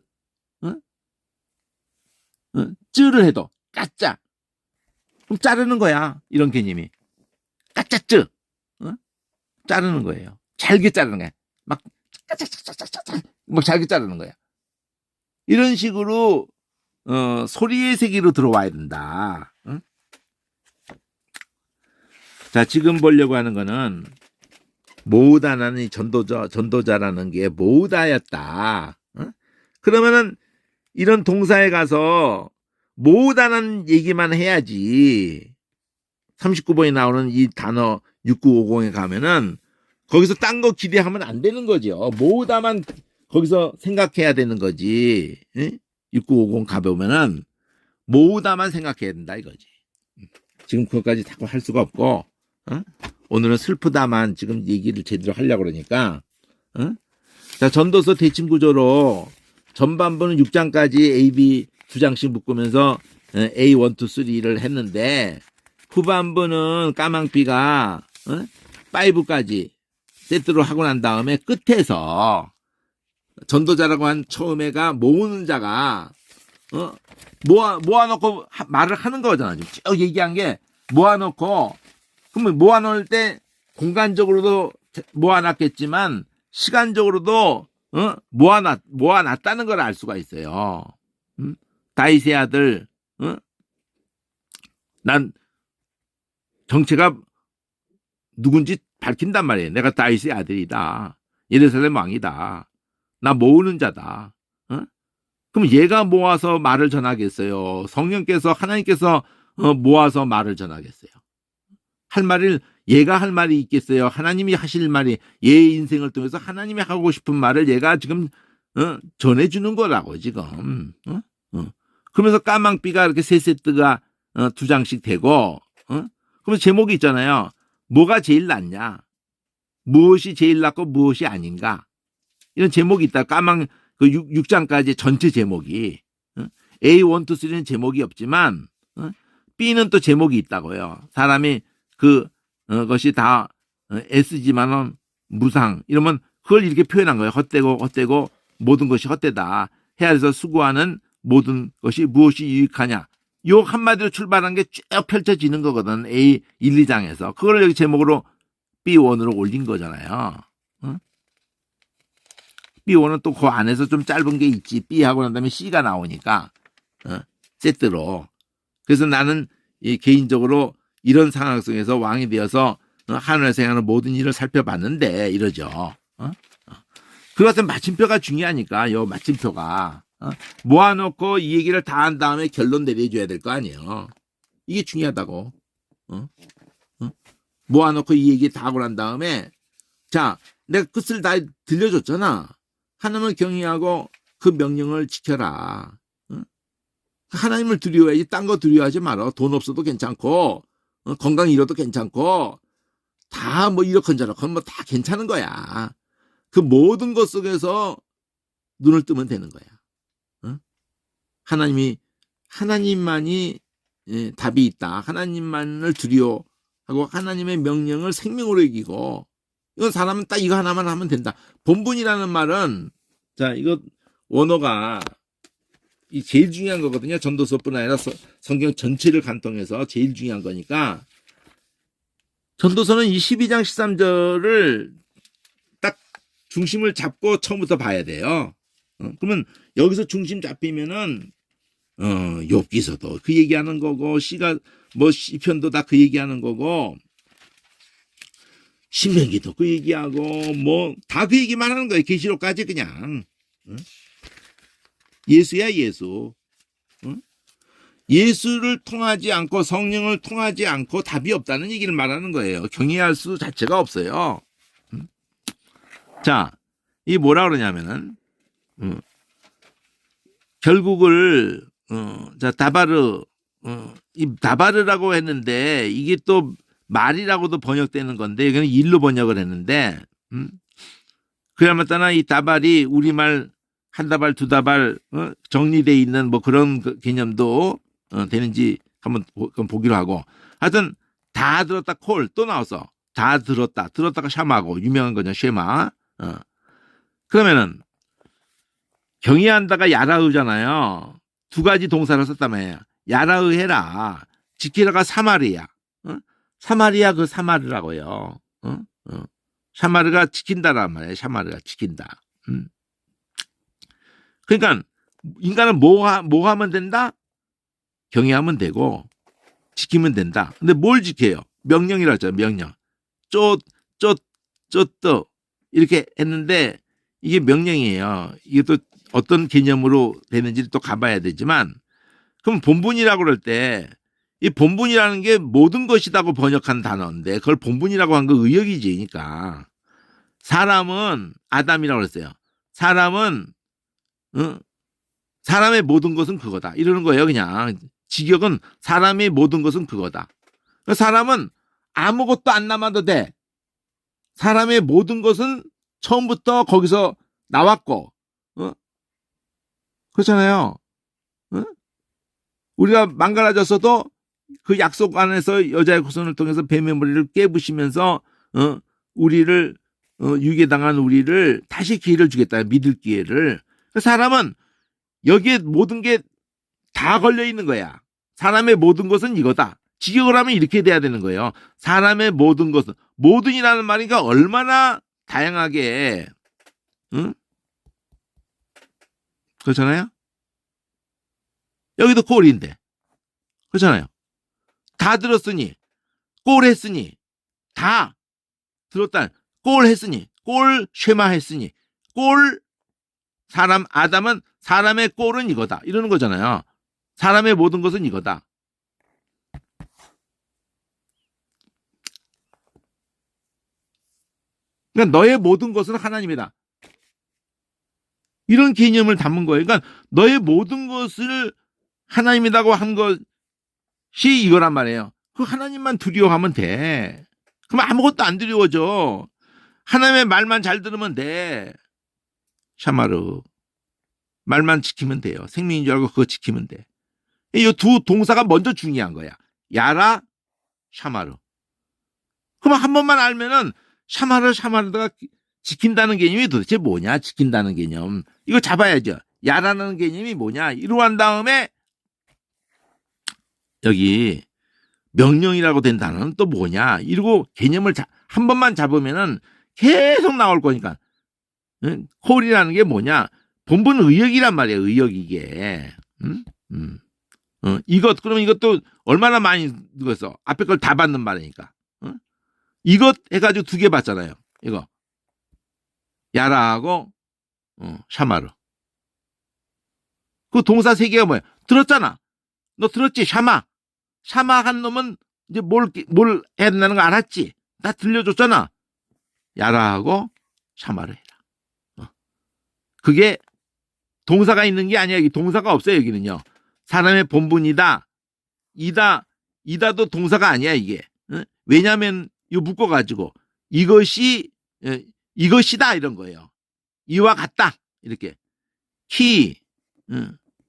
쯔를 해도 까짜. 그럼 자르는 거야. 이런 개념이. 까짜쯔. 자르는 거예요. 잘게 자르는 거야. 막 짜짜짜짜짜짜 막 잘게 자르는 거야. 이런 식으로 소리의 세계로 들어와야 된다. 자, 지금 보려고 하는 거는 모으다라는 이 전도자라는 게 모으다였다. 그러면은 이런 동사에 가서 모으다는 얘기만 해야지. 39번에 나오는 이 단어 6950에 가면은 거기서 딴 거 기대하면 안 되는 거죠. 모으다만 거기서 생각해야 되는 거지. 6950 가보면은 모으다만 생각해야 된다 이거지. 지금 그것까지 자꾸 할 수가 없고 오늘은 슬프다만 지금 얘기를 제대로 하려고 그러니까 자, 전도서 대칭 구조로 전반부는 6장까지 A, B 2장씩 묶으면서 A 1, 2, 3를 했는데 후반부는 까망삐가 5까지 세트로 하고 난 다음에 끝에서 전도자라고 한 처음에가 모으는 자가 모아놓고 말을 하는 거잖아. 쭉 얘기한 게 모아놓고 그러면 모아놓을 때 공간적으로도 모아놨겠지만 시간적으로도 모아놨다는 걸 알 수가 있어요. 다윗의 아들 난 정체가 누군지 밝힌단 말이에요. 내가 다윗의 아들이다. 예루살렘 왕이다. 나 모으는 자다. 그럼 얘가 모아서 말을 전하겠어요? 성령께서 하나님께서 모아서 말을 전하겠어요? 할 말을 얘가 할 말이 있겠어요? 하나님이 하실 말이 얘의 인생을 통해서 하나님이 하고 싶은 말을 얘가 지금 전해주는 거라고 지금. 그러면서 까망삐가 이렇게 세 세트가 2장씩 되고 그러면 제목이 있잖아요. 뭐가 제일 낫냐? 무엇이 제일 낫고 무엇이 아닌가? 이런 제목이 있다. 까망 그 6장까지 전체 제목이 A 1, 2, 3는 제목이 없지만 B는 또 제목이 있다고요. 사람이 그것이 다 S지만은 무상 이러면 그걸 이렇게 표현한 거예요. 헛되고 모든 것이 헛되다. 해야해서 수고하는 모든 것이 무엇이 유익하냐. 요 한마디로 출발한 게 쭉 펼쳐지는 거거든. A 1, 2장에서. 그걸 여기 제목으로 B1으로 올린 거잖아요. B1은 또 그 안에서 좀 짧은 게 있지. B하고 난 다음에 C가 나오니까 세트로. 그래서 나는 개인적으로 이런 상황 속에서 왕이 되어서 하늘에서 행하는 모든 일을 살펴봤는데 이러죠. 그것은 마침표가 중요하니까 요 마침표가 모아놓고 이 얘기를 다 한 다음에 결론 내려줘야 될 거 아니에요. 이게 중요하다고. 모아놓고 이 얘기 다 하고 난 다음에 자 내가 끝을 다 들려줬잖아. 하나님을 경외하고 그 명령을 지켜라. 응? 하나님을 두려워해야지. 딴 거 두려워하지 말아. 돈 없어도 괜찮고 건강 잃어도 괜찮고 다 뭐 이렇건저렇건 뭐 다 괜찮은 거야. 그 모든 것 속에서 눈을 뜨면 되는 거야. 응? 하나님만이 답이 있다. 하나님만을 두려워하고 하나님의 명령을 생명으로 여기고 이건 사람은 딱 이거 하나만 하면 된다. 본분이라는 말은 자 이거 원어가 이 제일 중요한 거거든요. 전도서뿐 아니라 성경 전체를 간통해서 제일 중요한 거니까 전도서는 이 12장 13절을 딱 중심을 잡고 처음부터 봐야 돼요. 그러면 여기서 중심 잡히면은 욥기서도 그 얘기하는 거고 시편도 다 그 얘기하는 거고 신명기도 그 얘기하고 뭐 다 그 얘기만 하는 거예요. 계시록까지 그냥 예수야 예수. 예수를 통하지 않고 성령을 통하지 않고 답이 없다는 얘기를 말하는 거예요. 경외할 수 자체가 없어요. 자, 이 뭐라 그러냐면은 결국을 자 다바르 이 다바르라고 했는데 이게 또 말이라고도 번역되는 건데 이거는 일로 번역을 했는데 그야말따나 이 다발이 우리말 한 다발 두 다발 정리되어 있는 뭐 그런 개념도 되는지 한번 보기로 하고 하여튼 다 들었다 콜 또 나왔어. 다 들었다가 샤마고 유명한 거죠. 쉐마. 그러면은 경외한다가 야라으잖아요. 두 가지 동사를 썼다며. 야라으 해라. 지키라가 사마리아. 사마리아 그 사마르라고요. 샤마르가 지킨다란 말이에요. 샤마르가 지킨다. 그러니까 인간은 뭐 하면 된다? 경외하면 되고 지키면 된다. 근데 뭘 지켜요? 명령이라고 했잖아요. 명령. 쪼뜨 이렇게 했는데 이게 명령이에요. 이게 또 어떤 개념으로 되는지를 또 가봐야 되지만 그럼 본분이라고 그럴 때 이 본분이라는 게 모든 것이다고 번역한 단어인데 그걸 본분이라고 한 거 의역이지. 그러니까 사람은 아담이라고 그랬어요. 사람은 사람의 모든 것은 그거다. 이러는 거예요. 그냥 직역은 사람의 모든 것은 그거다. 사람은 아무것도 안 남아도 돼. 사람의 모든 것은 처음부터 거기서 나왔고 그렇잖아요. 우리가 망가져서도 그 약속 안에서 여자의 후손을 통해서 뱀의 머리를 깨부시면서 우리를 유괴당한 우리를 다시 기회를 주겠다. 믿을 기회를. 사람은 여기에 모든 게 다 걸려 있는 거야. 사람의 모든 것은 이거다. 직역을 하면 이렇게 돼야 되는 거예요. 사람의 모든 것은 모든이라는 말이니까 얼마나 다양하게 그렇잖아요. 여기도 꼴인데 그렇잖아요. 다 들었으니 꼴 했으니 다 들었다 꼴 했으니 꼴 쉐마 했으니 꼴 사람 아담은 사람의 꼴은 이거다 이러는 거잖아요. 사람의 모든 것은 이거다. 그러니까 너의 모든 것은 하나님이다. 이런 개념을 담은 거예요. 그러니까 너의 모든 것을 하나님이라고 한 것이 이거란 말이에요. 그 하나님만 두려워하면 돼. 그럼 아무것도 안 두려워져. 하나님의 말만 잘 들으면 돼. 샤마르. 말만 지키면 돼요. 생명인 줄 알고 그거 지키면 돼. 이 두 동사가 먼저 중요한 거야. 야라, 샤마르. 그럼 한 번만 알면은 샤마르다가 지킨다는 개념이 도대체 뭐냐? 지킨다는 개념. 이거 잡아야죠. 야라는 개념이 뭐냐? 이러고 한 다음에 여기 명령이라고 된 단어는 또 뭐냐? 이러고 개념을 한 번만 잡으면은 계속 나올 거니까. 콜이라는 게 뭐냐? 본분 의역이란 말이에요. 의역 이게. 그러면 이것도 얼마나 많이 들었어? 앞에 걸 다 받는 말이니까. 이것 해가지고 두 개 받잖아요. 이거. 야라하고, 샤마르. 그 동사 세 개가 뭐야? 들었잖아. 너 들었지? 샤마. 샤마 한 놈은 이제 뭘 해야 된다는 거 알았지? 다 들려줬잖아. 야라하고, 샤마를 해라. 그게 동사가 있는 게 아니야. 여기 동사가 없어요. 여기는요. 사람의 본분이다. 이다도 동사가 아니야 이게. 왜냐하면 이거 묶어가지고 이것이다 이런 거예요. 이와 같다 이렇게. 키,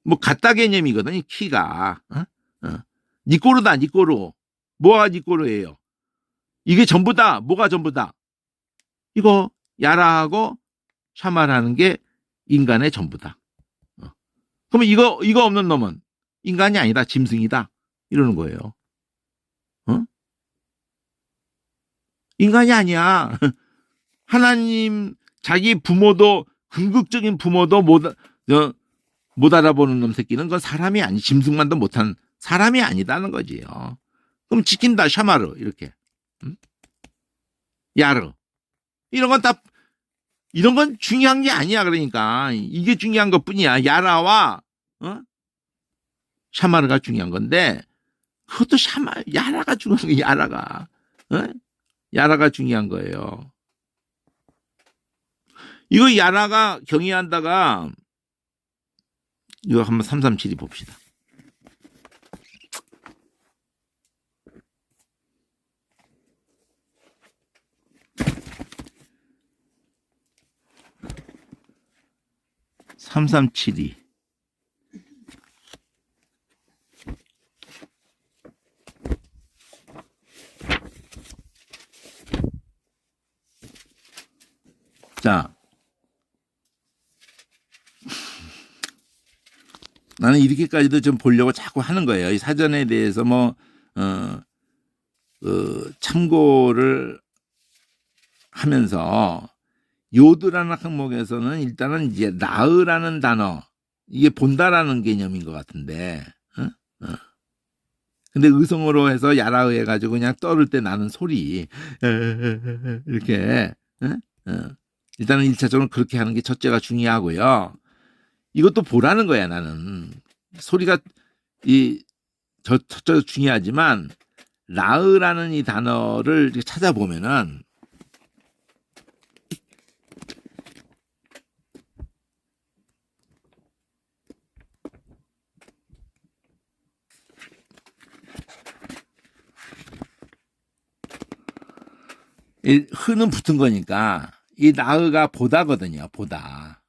뭐 같다 개념이거든요. 키가. 니꼬르다 니꼬르. 뭐가 니꼬르예요? 이게 전부다. 뭐가 전부다? 이거 야라하고 샤마라는 게 인간의 전부다. 그러면 이거 없는 놈은 인간이 아니다. 짐승이다. 이러는 거예요. 인간이 아니야. 하나님 자기 부모도 궁극적인 부모도 못 알아보는 놈 새끼는 그건 사람이 아니 짐승만도 못한 사람이 아니다는 거지요. 그럼 지킨다 샤마르 이렇게. 야르 이런 건 중요한 게 아니야. 그러니까 이게 중요한 것뿐이야. 야라와 샤마르가 중요한 건데 그것도 야라가 중요한 거야. 야라가 중요한 거예요. 이거 야라가 경의한다가 이거 한번 337이 봅시다. (337이) 자, 나는 이렇게까지도 좀 보려고 자꾸 하는 거예요. 이 사전에 대해서 참고를 하면서 요드라는 항목에서는 일단은 이제 나으라는 단어 이게 본다라는 개념인 것 같은데, 근데 의성어로 해서 야라을 해가지고 그냥 떨을 때 나는 소리 이렇게 일단은 1차적으로 그렇게 하는 게 첫째가 중요하고요. 이것도 보라는 거야. 나는 소리가 첫째도 중요하지만 라으라는 이 단어를 찾아보면은 흐는 붙은 거니까 이 나으가 보다거든요. 보다.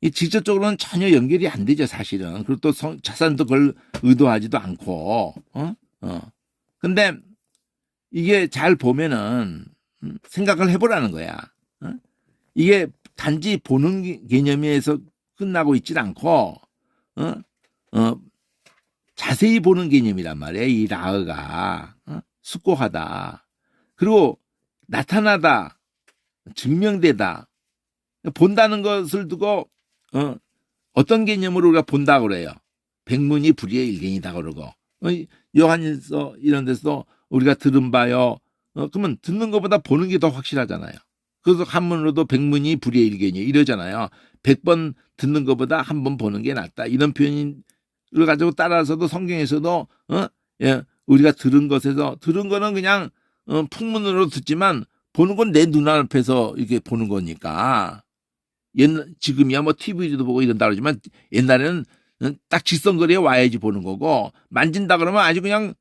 이 직접적으로는 전혀 연결이 안 되죠. 사실은. 그리고 또 자산도 그걸 의도하지도 않고. 근데 이게 잘 보면은 생각을 해보라는 거야. 이게 단지 보는 개념에서 끝나고 있질 않고 자세히 보는 개념이란 말이에요. 이 라으가 숙고하다. 그리고 나타나다, 증명되다. 본다는 것을 두고 어떤 개념으로 우리가 본다고 그래요. 백문이 불이의 일견이다 그러고 요한일서 이런 데서 우리가 들은 바요. 그러면 듣는 것보다 보는 게 더 확실하잖아요. 그래서 한문으로도 백문이 불이의 일견이 이러잖아요. 100번 듣는 것보다 한 번 보는 게 낫다. 이런 표현을 가지고 따라서도 성경에서도 우리가 들은 거는 그냥 풍문으로 듣지만 보는 건 내 눈앞에서 이렇게 보는 거니까. 지금이야 뭐 TV도 보고 이런다 그러지만 옛날에는 딱 직선거리에 와야지 보는 거고 만진다 그러면 아주 그냥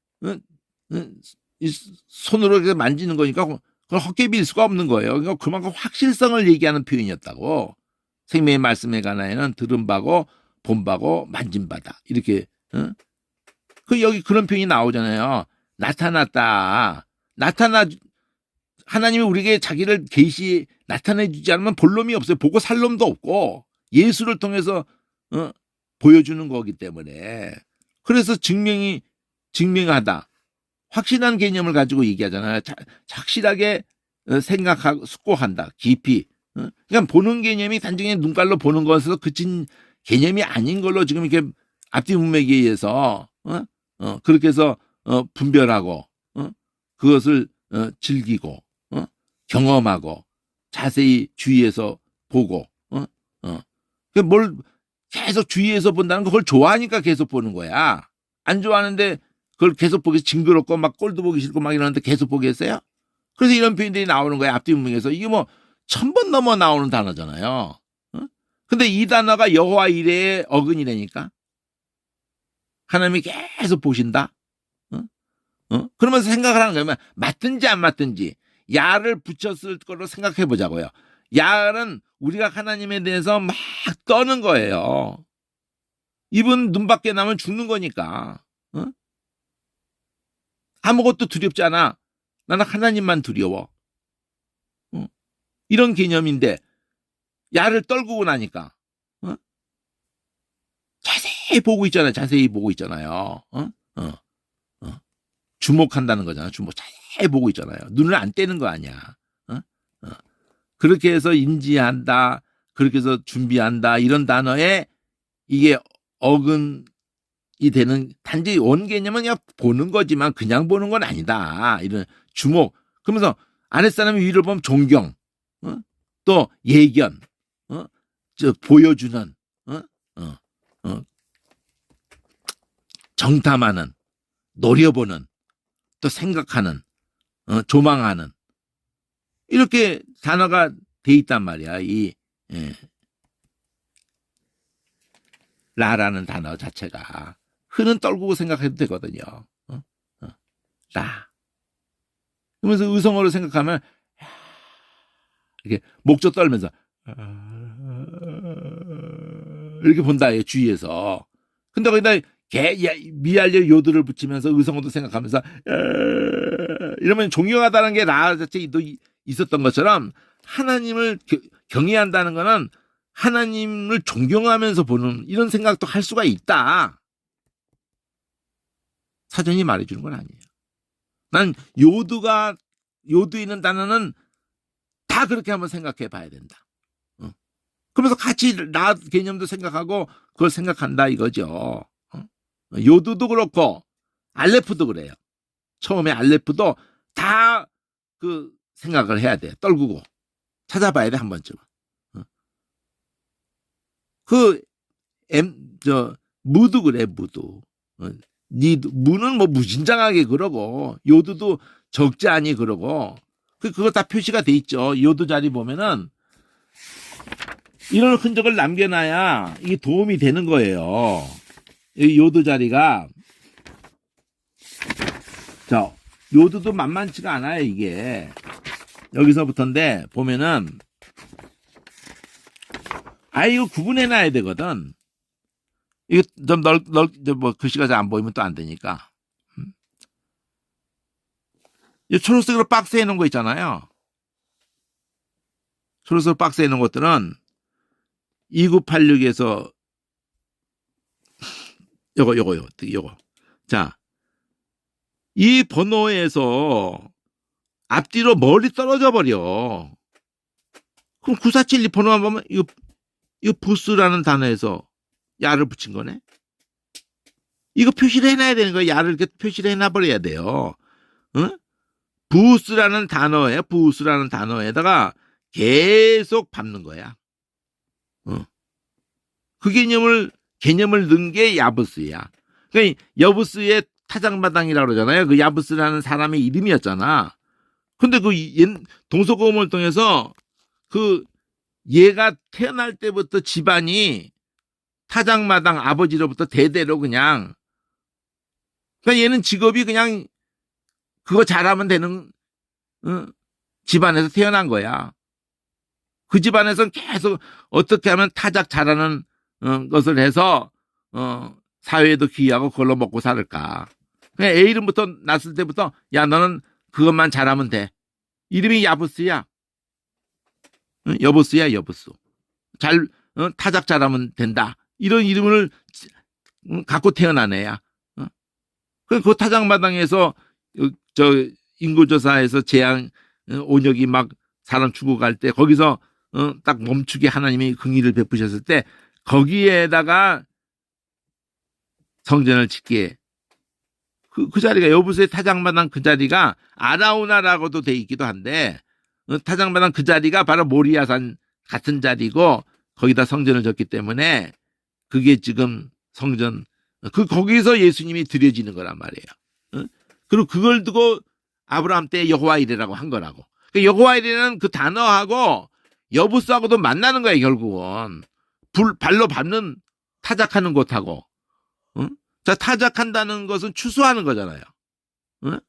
손으로 이렇게 만지는 거니까 그걸 헛개 빌 수가 없는 거예요. 그러니까 그만큼 확실성을 얘기하는 표현이었다고. 생명의 말씀에 관하여는 들은 바고 본 바고 만진 바다 이렇게 여기 그런 표현이 나오잖아요. 나타났다. 하나님이 우리에게 자기를 계시 나타내주지 않으면 볼 놈이 없어요. 보고 살 놈도 없고 예수를 통해서 보여주는 거기 때문에 그래서 증명하다. 확실한 개념을 가지고 얘기하잖아요. 확실하게 생각하고 숙고한다. 깊이. 그러니까 보는 개념이 단순히 눈깔로 보는 것에서 그친 개념이 아닌 걸로 지금 이렇게 앞뒤 문맥에 의해서 그렇게 해서 분별하고 그것을 즐기고 경험하고 자세히 주의해서 보고 뭘 계속 주의해서 본다는 거 그걸 좋아하니까 계속 보는 거야. 안 좋아하는데 그걸 계속 보기 징그럽고 막 꼴도 보기 싫고 막 이러는데 계속 보겠어요? 그래서 이런 표현들이 나오는 거야. 앞뒤 문맥에서. 이게 뭐 1000번 넘어 나오는 단어잖아요. 어? 근데 이 단어가 여호와 이레의 어근이라니까. 하나님이 계속 보신다. 그러면서 생각을 하는 거예요. 맞든지 안 맞든지 야를 붙였을 거로 생각해 보자고요. 야는 우리가 하나님에 대해서 막 떠는 거예요. 입은 눈 밖에 나면 죽는 거니까. 아무것도 두렵지 않아. 나는 하나님만 두려워. 이런 개념인데 야를 떨구고 나니까 자세히 보고 있잖아요. 자세히 보고 있잖아요. 주목한다는 거잖아. 자세히 보고 있잖아요. 눈을 안 떼는 거 아니야. 그렇게 해서 인지한다. 그렇게 해서 준비한다. 이런 단어에 이게 어근이 되는, 단지 원개념은 그냥 보는 거지만 그냥 보는 건 아니다. 이런 주목. 그러면서 아랫사람이 위를 보면 존경, 또 예견, 보여주는, 정탐하는, 노려보는, 또 생각하는, 조망하는, 이렇게 단어가 돼 있단 말이야. 라라는 단어 자체가 흔은 떨구고 생각해도 되거든요. 라. 그러면서 의성어로 생각하면 이렇게 목조 떨면서 이렇게 본다. 주위에서. 근데 거기다 미알려 요드를 붙이면서 의성어도 생각하면서 이러면 존경하다는 게 라 자체도 있었던 것처럼 하나님을 경외한다는 거는 하나님을 존경하면서 보는 이런 생각도 할 수가 있다. 사전이 말해주는 건 아니에요. 난 요드에 있는 단어는 다 그렇게 한번 생각해 봐야 된다. 그러면서 같이 나 개념도 생각하고 그걸 생각한다 이거죠. 요드도 그렇고 알레프도 그래요. 처음에 알레프도 다 그 생각을 해야 돼. 떨구고 찾아봐야 돼 한 번쯤. 무도 그래. 무도. 무는 뭐 무진장하게 그러고 요드도 적잖이 그러고 그거 다 표시가 돼 있죠. 요드 자리 보면은 이런 흔적을 남겨놔야 이게 도움이 되는 거예요. 이 요드 자리가. 자, 요드도 만만치가 않아요. 이게 여기서부터인데 보면은 이거 구분해놔야 되거든. 이거 좀 뭐 글씨가 잘 안 보이면 또 안 되니까. 이 초록색으로 박스 해놓은 거 있잖아요. 초록색으로 박스 해놓은 것들은 2986에서 요거. 자, 이 번호에서 앞뒤로 멀리 떨어져 버려. 그럼 9472 번호만 보면 이거 부스라는 단어에서 야를 붙인 거네. 이거 표시를 해놔야 되는 거야. 야를 이렇게 표시를 해놔버려야 돼요. 부스라는 단어에다가 계속 밟는 거야. 그 개념을 넣은 게 야부스야. 그러니까 여부스의 타작마당이라고 그러잖아요. 그 야부스라는 사람의 이름이었잖아. 근데 그 동서고금을 통해서 얘가 태어날 때부터 집안이 타작마당 아버지로부터 대대로 그러니까 얘는 직업이 그냥 그거 잘하면 되는 집안에서 태어난 거야. 그 집안에서는 계속 어떻게 하면 타작 잘하는 것을 해서 사회에도 기여하고 그걸로 먹고 살을까. 그냥 애 이름부터 났을 때부터 야 너는 그것만 잘하면 돼. 이름이 야부스야. 여부스야 여부스. 타작 잘하면 된다. 이런 이름을 갖고 태어난 애야. 그 타작마당에서 인구조사에서 재앙 온역이 막 사람 죽어갈 때 거기서 딱 멈추게 하나님이 긍휼을 베푸셨을 때 거기에다가 성전을 짓게 그 자리가 여부스의 타작마당 그 자리가 아라우나라고도 돼 있기도 한데 타작마당 그 자리가 바로 모리아산 같은 자리고 거기다 성전을 졌기 때문에 그게 지금 성전 거기서 예수님이 드려지는 거란 말이에요. 그리고 그걸 두고 아브라함 때 여호와 이레라고 한 거라고. 여호와 이레는 그 단어하고 여부스하고도 만나는 거야 결국은. 발로 밟는 타작하는 곳하고. 응? 자, 타작한다는 것은 추수하는 거잖아요. 응?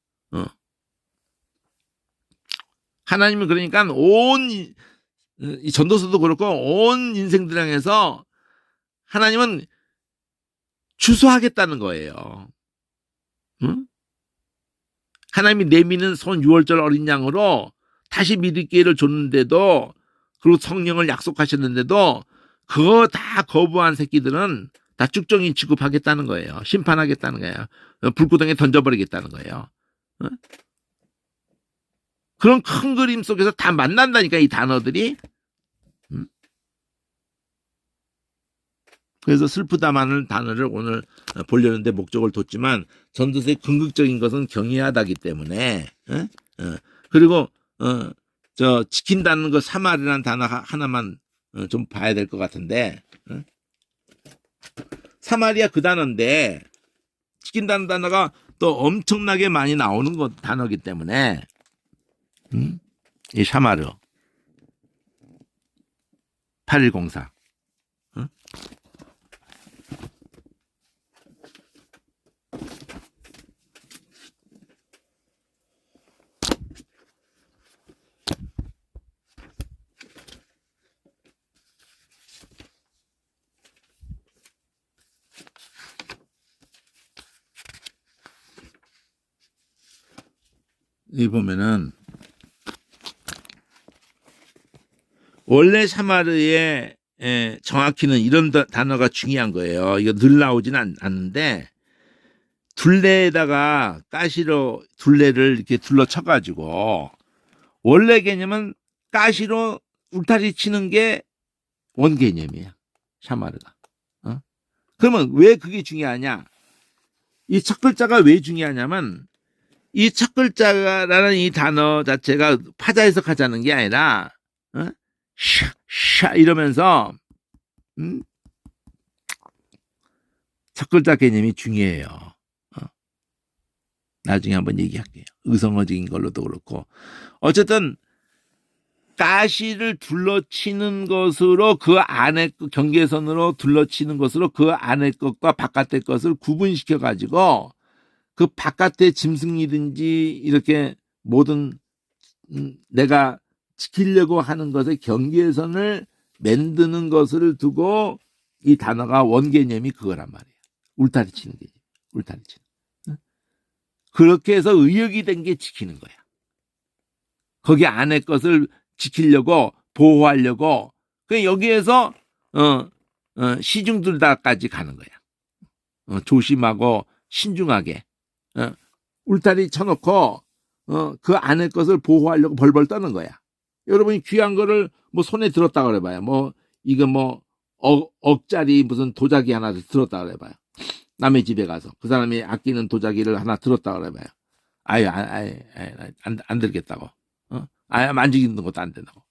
하나님은 그러니까 이 전도서도 그렇고 온 인생들 향해서 하나님은 추수하겠다는 거예요. 응? 하나님이 내미는 손 6월절 어린 양으로 다시 믿을 기회를 줬는데도, 그리고 성령을 약속하셨는데도 그거 다 거부한 새끼들은 다 쭉정이 취급하겠다는 거예요. 심판하겠다는 거예요. 불구덩이에 던져버리겠다는 거예요. 응? 그런 큰 그림 속에서 다 만난다니까 이 단어들이. 응? 그래서 슬프다마는 단어를 오늘 보려는데 목적을 뒀지만, 전도서의 궁극적인 것은 경외하다기 때문에. 그리고 저 지킨다는 거 사마리라는 단어 하나만 좀 봐야 될 것 같은데, 사마리아 그 단어인데 지킨다는 단어가 또 엄청나게 많이 나오는 단어이기 때문에, 이 사마르 8104. 이 보면은 원래 사마르의 정확히는 이런 단어가 중요한 거예요. 이거 늘 나오지는 않는데, 둘레에다가 가시로 둘레를 이렇게 둘러쳐가지고, 원래 개념은 가시로 울타리 치는 게 원 개념이에요. 사마르가. 그러면 왜 그게 중요하냐? 이 첫 글자가 왜 중요하냐면, 이 첫 글자라는 이 단어 자체가 파자 해석하자는 게 아니라, 샤 이러면서 첫 글자 개념이 중요해요. 나중에 한번 얘기할게요. 의성어적인 걸로도 그렇고. 어쨌든 가시를 둘러치는 것으로, 그 안에 경계선으로 둘러치는 것으로 그 안의 것과 바깥의 것을 구분시켜 가지고, 그 바깥의 짐승이든지 이렇게 모든 내가 지키려고 하는 것의 경계선을 만드는 것을 두고, 이 단어가 원 개념이 그거란 말이에요. 울타리 치는 개념. 울타리 치는. 그렇게 해서 의역이 된 게 지키는 거야. 거기 안에 것을 지키려고, 보호하려고. 여기에서 시중들다까지 가는 거야. 조심하고 신중하게 울타리 쳐놓고 그 안에 것을 보호하려고 벌벌 떠는 거야. 여러분이 귀한 거를 뭐 손에 들었다 그래봐요. 뭐 이거 뭐 억짜리 무슨 도자기 하나 들었다 그래봐요. 남의 집에 가서 그 사람이 아끼는 도자기를 하나 들었다 그래봐요. 아예 안 들겠다고. 아예 만지는 것도 안 된다고.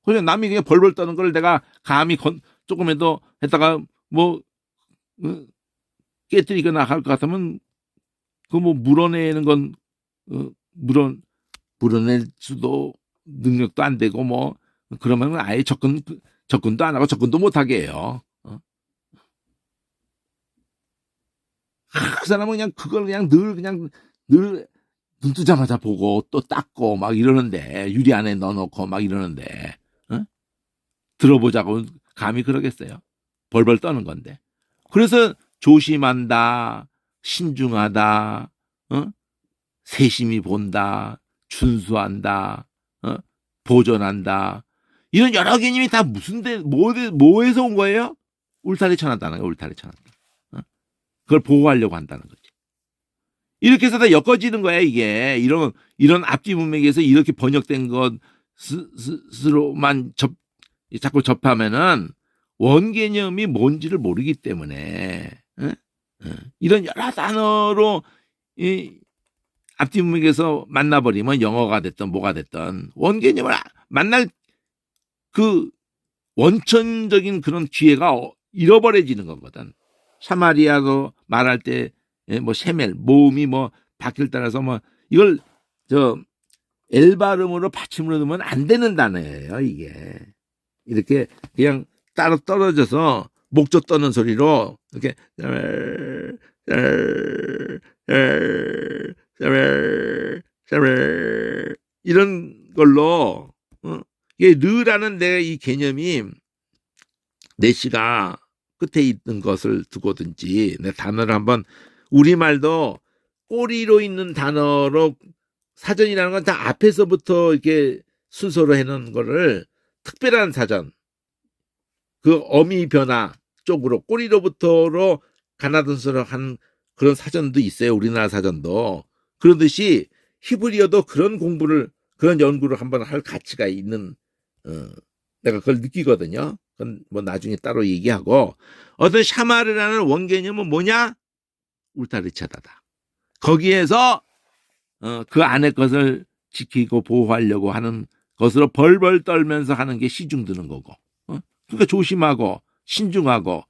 그냥 남이 그냥 벌벌 떠는 걸 내가 감히 조금이라도 했다가 뭐 깨뜨리거나 할 것 같으면, 그 뭐 물어내는 건 물어낼 수도 능력도 안 되고, 뭐 그러면 아예 접근도 안 하고 접근도 못 하게 해요. 그 사람은 그냥 그걸 그냥 늘 눈 뜨자마자 보고 또 닦고 막 이러는데, 유리 안에 넣어놓고 막 이러는데, 들어보자고 감히 그러겠어요? 벌벌 떠는 건데. 그래서 조심한다, 신중하다, 세심히 본다, 준수한다, 보존한다, 이런 여러 개념이 다 뭐에서 온 거예요? 울타리 쳐놨다는 거예요. 울타리 쳐놨다. 그걸 보호하려고 한다는 거지. 이렇게 해서 다 엮어지는 거야, 이게. 이런 앞뒤 문맥에서 이렇게 번역된 것으로만 자꾸 접하면은 원 개념이 뭔지를 모르기 때문에, 이런 여러 단어로 이 앞뒤 문맥에서 만나버리면, 영어가 됐든 뭐가 됐든 원 개념을 만날 그 원천적인 그런 기회가 잃어버려지는 거거든. 사마리아도 말할 때 뭐 셰멜 모음이 뭐 바뀔 따라서 뭐 이걸 엘 발음으로 받침으로 넣으면 안 되는 단어예요, 이게. 이렇게 그냥 따로 떨어져서 목조 떠는 소리로 이렇게 이런 걸로 이게 르라는 내 이 개념이 내시가 끝에 있는 것을 두고든지 내 단어를 한번 우리말도 꼬리로 있는 단어로 사전이라는 건 다 앞에서부터 이렇게 순서로 해놓은 거를 특별한 사전 그 어미 변화 쪽으로 꼬리로부터로 가나다 순서로 한 그런 사전도 있어요. 우리나라 사전도. 그러듯이 히브리어도 그런 공부를 그런 연구를 한번 할 가치가 있는 내가 그걸 느끼거든요. 그건 뭐 나중에 따로 얘기하고 어떤 샤마르라는 원개념은 뭐냐? 울타리차다다. 거기에서 그 안의 것을 지키고 보호하려고 하는 것으로 벌벌 떨면서 하는 게 시중 드는 거고 그러니까 조심하고 신중하고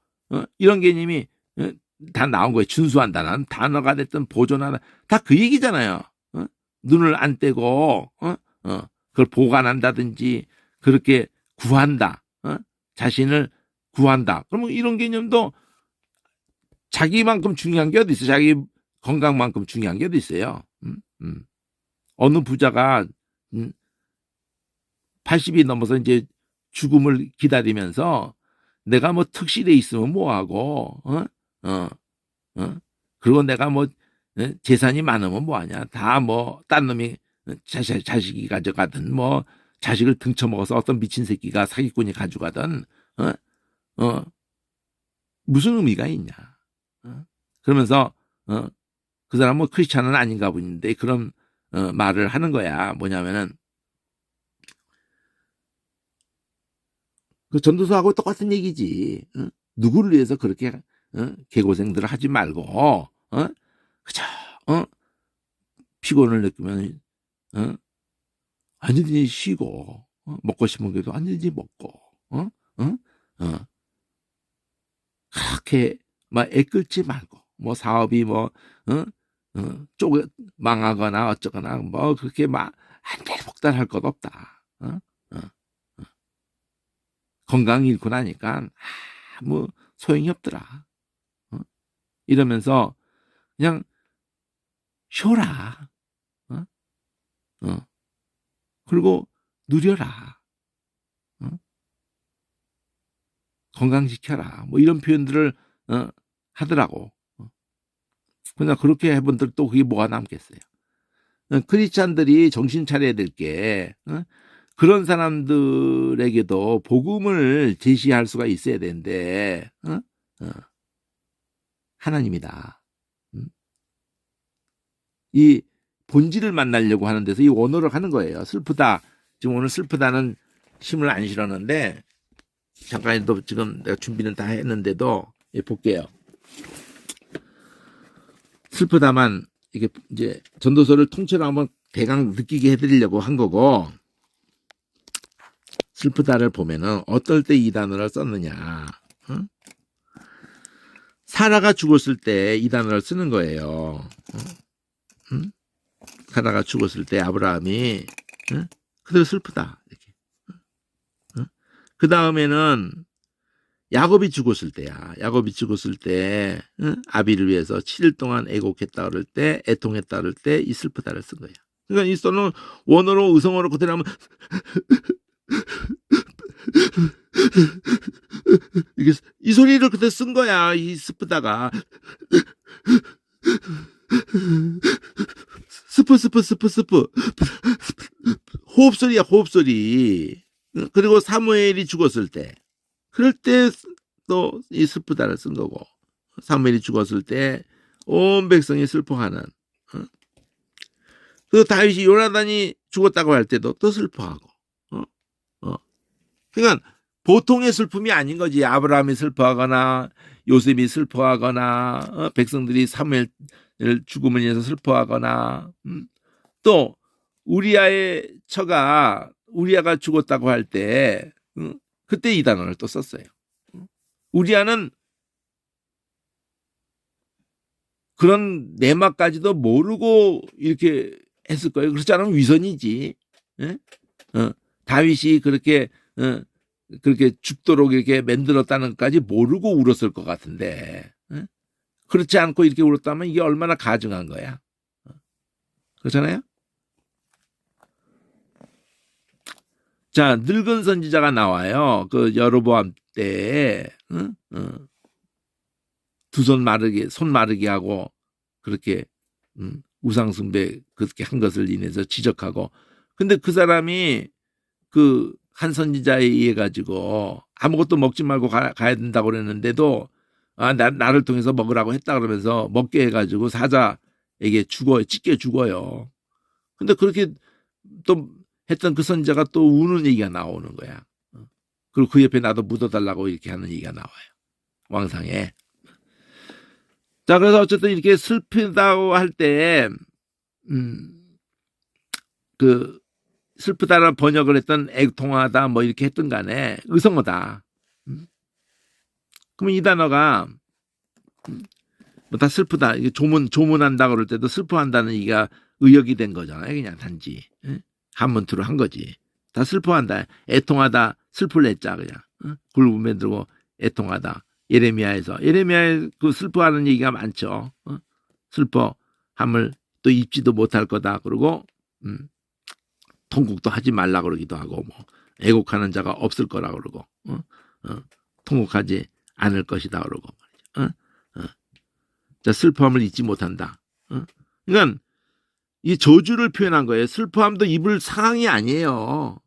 이런 개념이 다 나온 거예요. 준수한다는 단어가 됐든 보존하다 다 그 얘기잖아요. 눈을 안 떼고 그걸 보관한다든지 그렇게 구한다. 자신을 구한다. 그러면 이런 개념도 자기만큼 중요한 게 어디 있어요? 자기 건강만큼 중요한 게 어디 있어요? 어느 부자가 80이 넘어서 이제 죽음을 기다리면서 내가 뭐 특실에 있으면 뭐하고 그리고 내가 뭐 재산이 많으면 뭐하냐 다 뭐 딴 놈이 자식이 가져가든 뭐 자식을 등쳐먹어서 어떤 미친 새끼가 사기꾼이 가져가든 무슨 의미가 있냐 그러면서 그 사람은 뭐 크리스찬은 아닌가 보는데 그런 말을 하는 거야. 뭐냐면은 그 전도서하고 똑같은 얘기지. 누구를 위해서 그렇게 개고생들을 하지 말고 그저 피곤을 느끼면 언제든지 쉬고 먹고 싶은 게도 언제든지 먹고 그렇게 막 애끌지 말고 뭐 사업이 뭐 쪼개 망하거나 어쩌거나 뭐 그렇게 막 한달복달할 것 없다. 건강 잃고 나니까 아무 소용이 없더라. 이러면서 그냥 쉬어라. 그리고 누려라. 건강 지켜라. 뭐 이런 표현들을 하더라고. 그러나 그렇게 해본 분들 또 그게 뭐가 남겠어요. 크리스찬들이 정신 차려야 될 게 그런 사람들에게도 복음을 제시할 수가 있어야 되는데 하나님이다. 이 본질을 만나려고 하는 데서 이 원어를 하는 거예요. 슬프다. 지금 오늘 슬프다는 힘을 안 실었는데 잠깐도 지금 내가 준비는 다 했는데도 볼게요. 슬프다만 이게 이제 전도서를 통째로 한번 대강 느끼게 해드리려고 한 거고 슬프다를 보면은 어떨 때 이 단어를 썼느냐? 사라가 죽었을 때 이 단어를 쓰는 거예요. 사라가 죽었을 때 아브라함이 그대로 슬프다 이렇게. 그 다음에는 야곱이 죽었을 때야. 야곱이 죽었을 때 아비를 위해서 7일 동안 애곡했다 그럴 때 애통했다 그럴 때 이 슬프다를 쓴 거야. 그러니까 이 써는 원어로 의성어로 그대로 하면 이게 이 소리를 그때 쓴 거야. 이 슬프다가 스프 호흡소리야 호흡소리. 그리고 사무엘이 죽었을 때 그럴 때 또 이 슬프다를 쓴 거고 사무엘이 죽었을 때 온 백성이 슬퍼하는 그리고 다윗이 요나단이 죽었다고 할 때도 또 슬퍼하고 그러니까 보통의 슬픔이 아닌 거지. 아브라함이 슬퍼하거나 요셉이 슬퍼하거나 백성들이 사무엘 죽음을 인해서 슬퍼하거나 또 우리아의 처가 우리아가 죽었다고 할 때 그때 이 단어를 또 썼어요. 우리아는 그런 내막까지도 모르고 이렇게 했을 거예요. 그렇지 않으면 위선이지. 다윗이 그렇게 그렇게 죽도록 이렇게 만들었다는 것까지 모르고 울었을 것 같은데, 응? 그렇지 않고 이렇게 울었다면 이게 얼마나 가증한 거야. 그렇잖아요? 자, 늙은 선지자가 나와요. 그 여로보암 때에, 응? 두 손 마르게 하고, 그렇게, 우상 숭배 그렇게 한 것을 인해서 지적하고. 근데 그 사람이 그 한 선지자에 의해 가지고 아무것도 먹지 말고 가야 된다고 그랬는데도 나를 통해서 먹으라고 했다 그러면서 먹게 해가지고 사자에게 죽어요. 찢겨 죽어요. 근데 그렇게 또 했던 그 선지자가 또 우는 얘기가 나오는 거야. 그리고 그 옆에 나도 묻어달라고 이렇게 하는 얘기가 나와요. 왕상에. 자, 그래서 어쨌든 이렇게 슬프다고 할 때, 그, 슬프다라 번역을 했던 애통하다 뭐 이렇게 했던 간에 의성어다. 그러면 이 단어가 뭐 다 슬프다. 이게 조문한다 그럴 때도 슬퍼한다는 얘기가 의역이 된 거잖아요. 그냥 단지 한문투로 한 거지. 다 슬퍼한다. 애통하다. 슬플 애자 그냥. 굴부에 들고 애통하다. 예레미야에 그 슬퍼하는 얘기가 많죠. 슬퍼함을 또 입지도 못할 거다. 그리고 통곡도 하지 말라 그러기도 하고 뭐 애곡하는 자가 없을 거라 그러고 통곡하지 않을 것이다 그러고 말이죠. 자, 슬퍼함을 잊지 못한다. 그러니까 이 저주를 표현한 거예요. 슬퍼함도 입을 상황이 아니에요.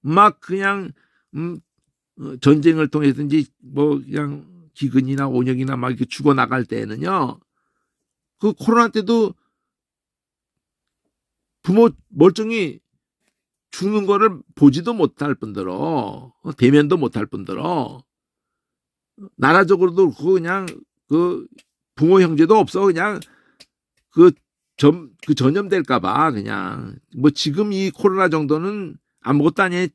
막 그냥 전쟁을 통해서든지 뭐 그냥 기근이나 온역이나 막 이렇게 죽어 나갈 때에는요. 그 코로나 때도 부모 멀쩡히 죽는 거를 보지도 못할 뿐더러 대면도 못할 뿐더러 나라적으로도 그냥 그 부모 형제도 없어 그냥 그 전염될까봐 그냥 뭐 지금 이 코로나 정도는 아무것도 아니에요.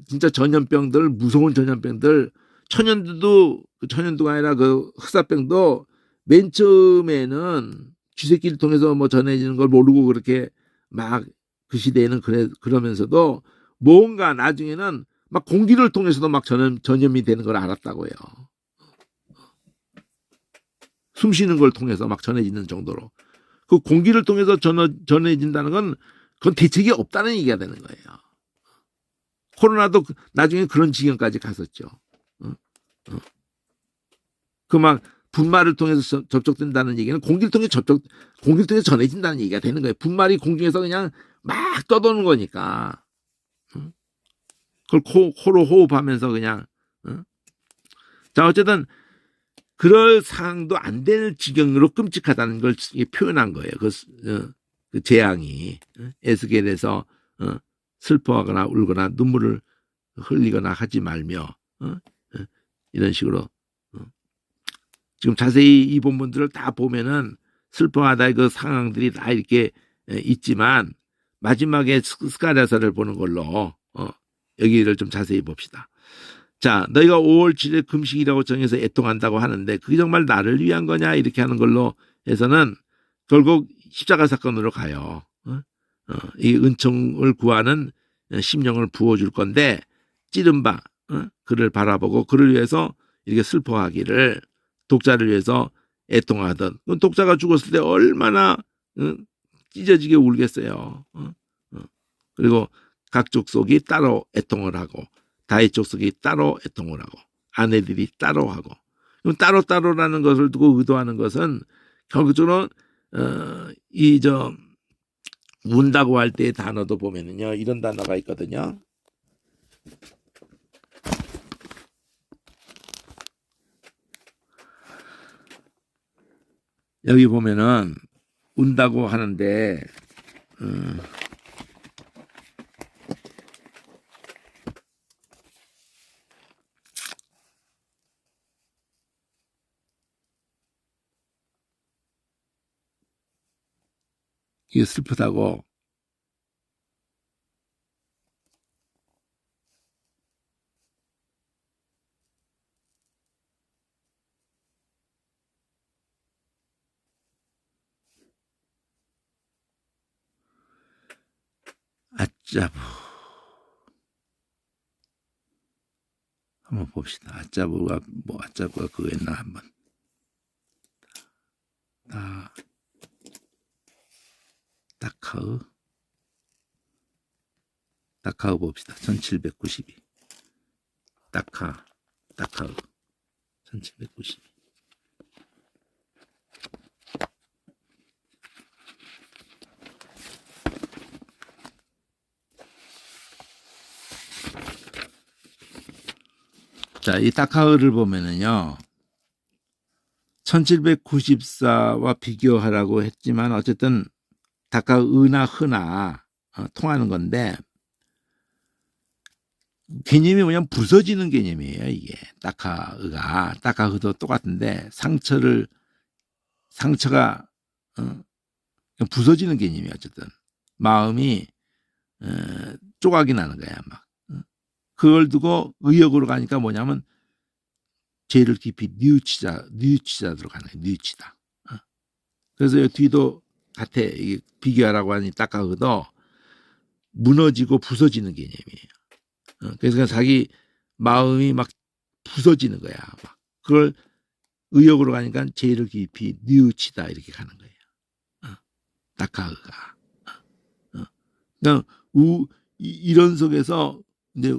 진짜 전염병들 무서운 전염병들 천연두가 아니라 그 흑사병도 맨 처음에는 쥐새끼를 통해서 뭐 전해지는 걸 모르고 그렇게 막 그 시대에는 그러면서도 뭔가 나중에는 막 공기를 통해서도 막 전염이 되는 걸 알았다고요. 숨 쉬는 걸 통해서 막 전해지는 정도로. 그 공기를 통해서 전해진다는 건 그건 대책이 없다는 얘기가 되는 거예요. 코로나도 나중에 그런 지경까지 갔었죠. 그 막 분말을 통해서 접촉된다는 얘기는 공기를 통해 전해진다는 얘기가 되는 거예요. 분말이 공중에서 그냥 막 떠도는 거니까. 그걸 코로 호흡하면서 그냥. 자, 어쨌든 그럴 상황도 안 될 지경으로 끔찍하다는 걸 표현한 거예요. 그 재앙이 에스겔에서 슬퍼하거나 울거나 눈물을 흘리거나 하지 말며 이런 식으로 지금 자세히 이 본문들을 다 보면은 슬퍼하다의 그 상황들이 다 이렇게 있지만 마지막에 스가랴서를 보는 걸로 여기를 좀 자세히 봅시다. 자, 너희가 5월 7일 금식이라고 정해서 애통한다고 하는데 그게 정말 나를 위한 거냐 이렇게 하는 걸로 해서는 결국 십자가 사건으로 가요. 이 은총을 구하는 심령을 부어줄 건데 찌른 바 그를 바라보고 그를 위해서 이렇게 슬퍼하기를 독자를 위해서 애통하던 독자가 죽었을 때 얼마나 찢어지게 울겠어요. 그리고 각 족속이 따로 애통을 하고 다윗 족속이 따로 애통을 하고 아내들이 따로 하고 따로라는 것을 두고 의도하는 것은 결국적으로 운다고 할 때의 단어도 보면은요 이런 단어가 있거든요. 여기 보면은 운다고 하는데 이게 슬프다고 아짜부 한번 봅시다. 아짜부가 그거였나 한번. 다카우 봅시다. 1792. 다카우 1792. 자, 이 다카우를 보면은요, 1794와 비교하라고 했지만 어쨌든 다카우 으나 흐나 통하는 건데, 개념이 뭐냐면 부서지는 개념이에요. 이게 다카흐도 똑같은데 상처가 부서지는 개념이에요. 어쨌든 마음이 조각이 나는 거야. 막 그걸 두고 의역으로 가니까 뭐냐면 죄를 깊이 뉘우치자로 가는 거예요. 뉘우치다. 그래서 뒤도 같아. 이게 비교하라고 하니 다카흐도 무너지고 부서지는 개념이에요. 그래서 자기 마음이 막 부서지는 거야. 막 그걸 의역으로 가니까 죄를 깊이 뉘우치다 이렇게 가는 거예요. 다카흐가. 그러니까 이런 속에서 이제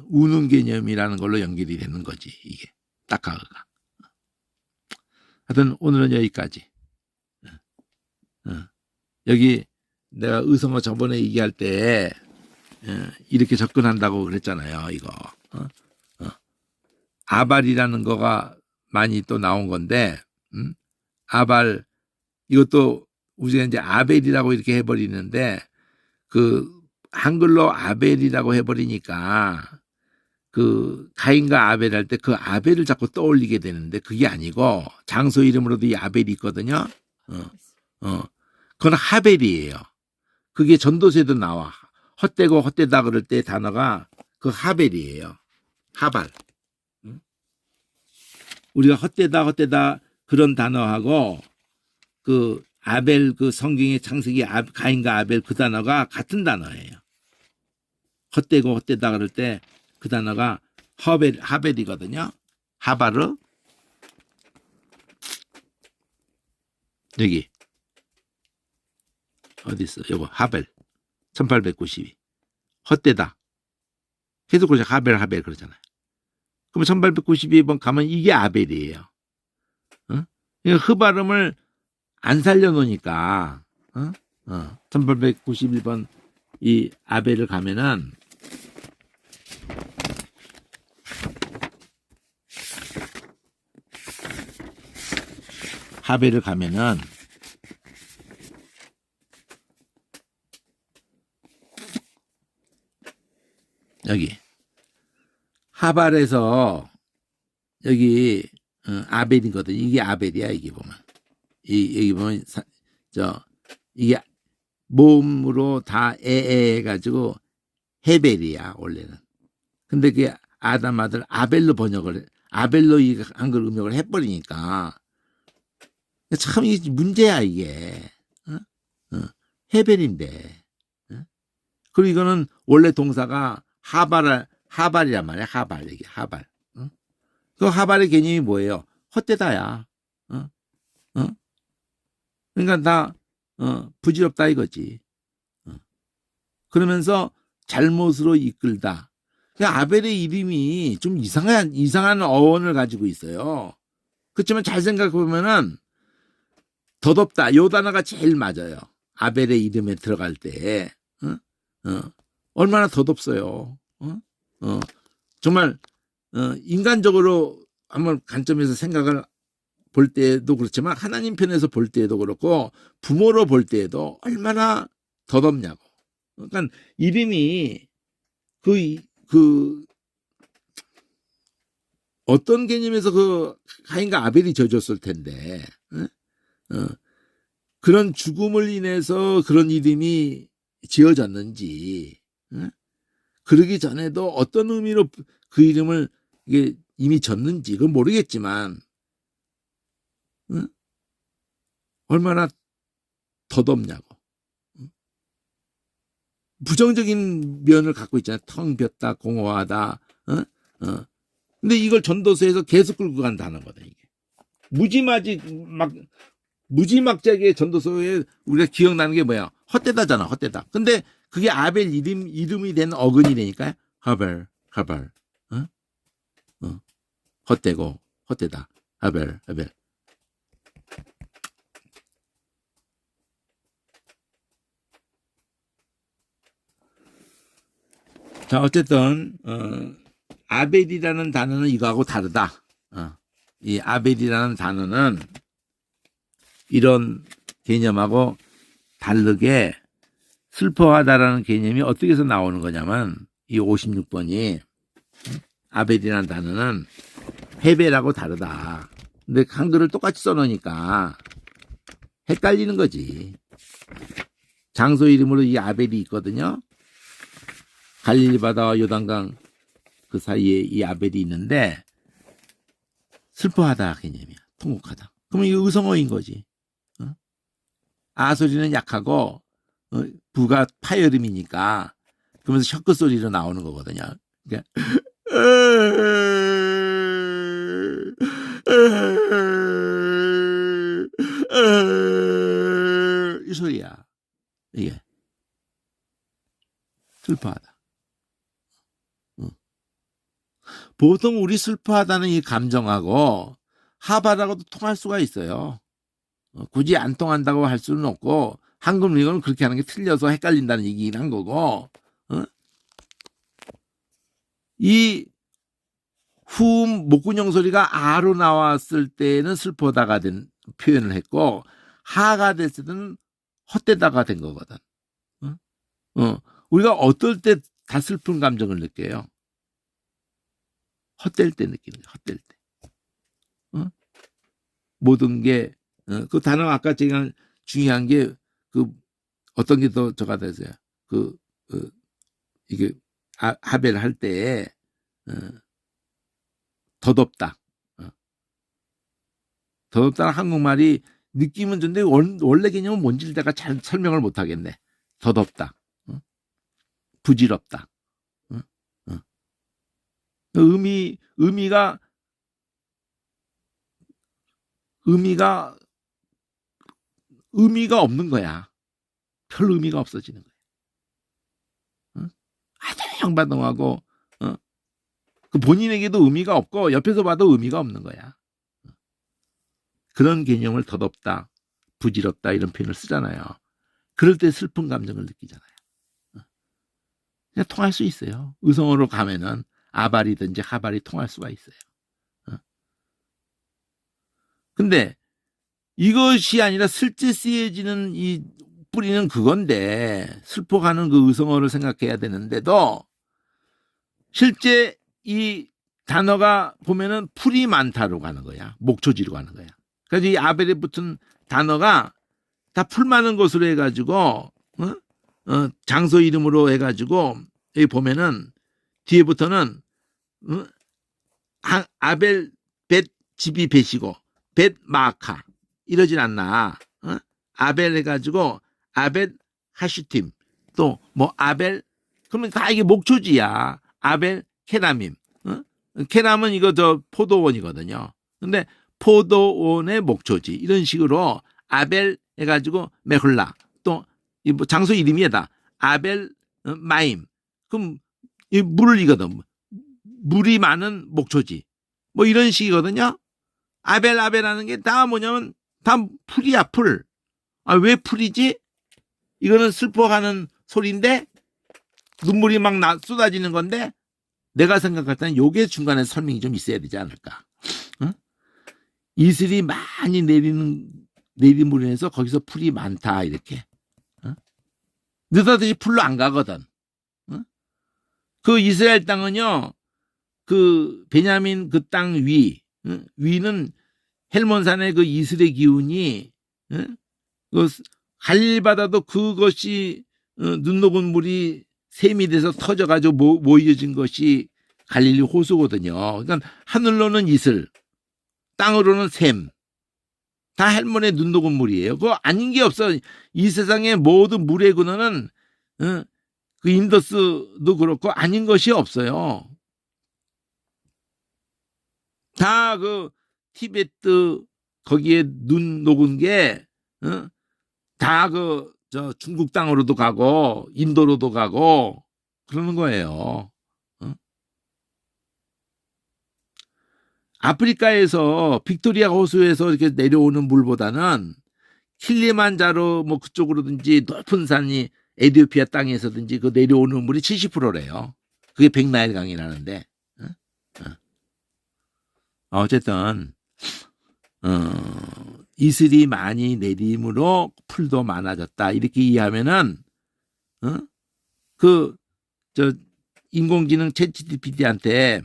우는 개념이라는 걸로 연결이 되는 거지 이게 다카흐가. 하여튼 오늘은 여기까지. 여기 내가 의성어 저번에 얘기할 때 이렇게 접근한다고 그랬잖아요. 이거 아발이라는 거가 많이 또 나온 건데 아발 이것도 우리가 이제 아벨이라고 이렇게 해버리는데 그 한글로 아벨이라고 해버리니까 그 가인과 아벨 할 때 그 아벨을 자꾸 떠올리게 되는데 그게 아니고 장소 이름으로도 이 아벨이 있거든요. 그건 하벨이에요. 그게 전도서에도 나와. 헛되고 헛되다 그럴 때 단어가 그 하벨이에요. 하발. 우리가 헛되다 그런 단어하고 그 아벨 그 성경의 창세기 가인과 아벨 그 단어가 같은 단어예요. 헛되고 헛되다 그럴 때 그 단어가 하벨이거든요. 하바르. 여기 어디 있어? 요거 하벨 1892. 헛되다. 계속 그러죠. 하벨 그러잖아요. 그럼 1892번 가면 이게 아벨이에요. 흡발음을 안 살려놓으니까 1891번 이 아벨을 가면은 하벨을 가면은 여기 하발에서 여기 아벨이거든. 이게 아벨이야. 이게 보면 여기 보면 이게 모음으로 다 해가지고 헤벨이야 원래는. 근데 그 아담 아들 아벨로 아벨로 이 한글 음역을 해버리니까 참 이게 문제야 이게. 헤벨인데. 그리고 이거는 원래 동사가 하발이란 말이야. 하발 이게 하발. 그 하발의 개념이 뭐예요? 헛되다야. 그러니까 다 부질없다 이거지. 그러면서 잘못으로 이끌다. 아벨의 이름이 좀 이상한 어원을 가지고 있어요. 그렇지만 잘 생각해 보면은 더덥다. 요 단어가 제일 맞아요. 아벨의 이름에 들어갈 때 얼마나 더덥어요. 정말 인간적으로 한번 관점에서 생각을 볼 때도 그렇지만 하나님 편에서 볼 때도 그렇고 부모로 볼 때에도 얼마나 더덥냐고. 그러니까 이름이 그 어떤 개념에서 그 가인과 아벨이 져줬을 텐데 그런 죽음을 인해서 그런 이름이 지어졌는지 그러기 전에도 어떤 의미로 그 이름을 이게 이미 졌는지 그건 모르겠지만 얼마나 더덥냐고. 부정적인 면을 갖고 있잖아요. 텅 비었다, 공허하다. 근데 이걸 전도서에서 계속 끌고 간 단어거든, 이게. 무지막지하게 전도서에 우리가 기억나는 게 뭐야? 헛되다잖아, 헛되다. 근데 그게 아벨 이름이 된 어근이라니까요. 하벨. 헛되고, 헛되다. 하벨. 자, 어쨌든, 아벨이라는 단어는 이거하고 다르다. 이 아벨이라는 단어는 이런 개념하고 다르게 슬퍼하다라는 개념이 어떻게 해서 나오는 거냐면 이 56번이 아벨이라는 단어는 헤벨하고 다르다. 근데 한글을 똑같이 써놓으니까 헷갈리는 거지. 장소 이름으로 이 아벨이 있거든요. 갈릴리 바다와 요단강 그 사이에 이 아벨이 있는데 슬퍼하다 개념이야. 통곡하다. 그러면 이거 의성어인 거지. 아소리는 약하고 부가 파열음이니까 그러면서 셔끝 소리로 나오는 거거든요. 그러니까 이 소리야. 이게 슬퍼하다. 보통 우리 슬퍼하다는 이 감정하고 하바라고도 통할 수가 있어요. 굳이 안 통한다고 할 수는 없고 한글 이거는 그렇게 하는 게 틀려서 헷갈린다는 얘기긴 한 거고 이 후음 목군형 소리가 아로 나왔을 때는 슬퍼다가 된 표현을 했고 하가 됐을 때는 헛되다가 된 거거든. 우리가 어떨 때 다 슬픈 감정을 느껴요? 헛될 때 느끼는 거야. 헛될 때. 모든 게 그 단어 아까 제가 중요한 게 그 어떤 게 더 저가 됐어요. 이게 하벨 할 때에 더덥다. 더덥다는 한국말이 느낌은 좋은데 원래 개념은 뭔지 내가 잘 설명을 못 하겠네. 더덥다. 부질없다. 의미가 없는 거야. 별 의미가 없어지는 거야. 아주 형반동하고 그 본인에게도 의미가 없고 옆에서 봐도 의미가 없는 거야. 그런 개념을 더덥다, 부질없다 이런 표현을 쓰잖아요. 그럴 때 슬픈 감정을 느끼잖아요. 그냥 통할 수 있어요. 의성어로 가면은 아발이든지 하발이 통할 수가 있어요. 근데 이것이 아니라 실제 쓰여지는 이 뿌리는 그건데 슬퍼하는 그 의성어를 생각해야 되는데도 실제 이 단어가 보면은 풀이 많다로 가는 거야. 목초지로 가는 거야. 그래서 이 아벨에 붙은 단어가 다 풀 많은 것으로 해가지고 장소 이름으로 해가지고 여기 보면은 뒤에부터는 아벨 벳 집이 벳이고 벳 마카 이러진 않나. 아벨 해가지고 아벨 하슈팀 또 뭐 아벨 그러면 다 이게 목초지야. 아벨 케람임. 케람은 이거 저 포도원이거든요. 근데 포도원의 목초지 이런 식으로 아벨 해가지고 메홀라 또 뭐 장소 이름이다. 아벨 마임 그럼 이 물이거든. 물이 많은 목초지 뭐 이런 식이거든요. 아벨하는 게 다 뭐냐면 다 풀이야 풀. 왜 풀이지? 이거는 슬퍼하는 소리인데 눈물이 막 쏟아지는 건데 내가 생각할 때는 요게 중간에 설명이 좀 있어야 되지 않을까. 이슬이 많이 내림으로 인해서 거기서 풀이 많다 이렇게. 느닷없이 풀로 안 가거든. 그 이스라엘 땅은요. 그 베냐민 그 땅 위는 헬몬산의 그 이슬의 기운이 그 갈릴 바다도 그것이 눈 녹은 물이 샘이 돼서 터져가지고 모여진 것이 갈릴리 호수거든요. 그러니까 하늘로는 이슬, 땅으로는 샘, 다 헬몬의 눈 녹은 물이에요. 그거 아닌 게 없어. 이 세상의 모든 물의 근원은 그 인더스도 그렇고 아닌 것이 없어요. 다 그 티베트 거기에 눈 녹은 게 다 그 저 중국 땅으로도 가고 인도로도 가고 그러는 거예요. 아프리카에서 빅토리아 호수에서 이렇게 내려오는 물보다는 킬리만자로 뭐 그쪽으로든지 높은 산이 에티오피아 땅에서든지 그 내려오는 물이 70%래요. 그게 백나일 강이라는데. 어쨌든 이슬이 많이 내림으로 풀도 많아졌다. 이렇게 이해하면은 그 저 인공지능 챗GPT한테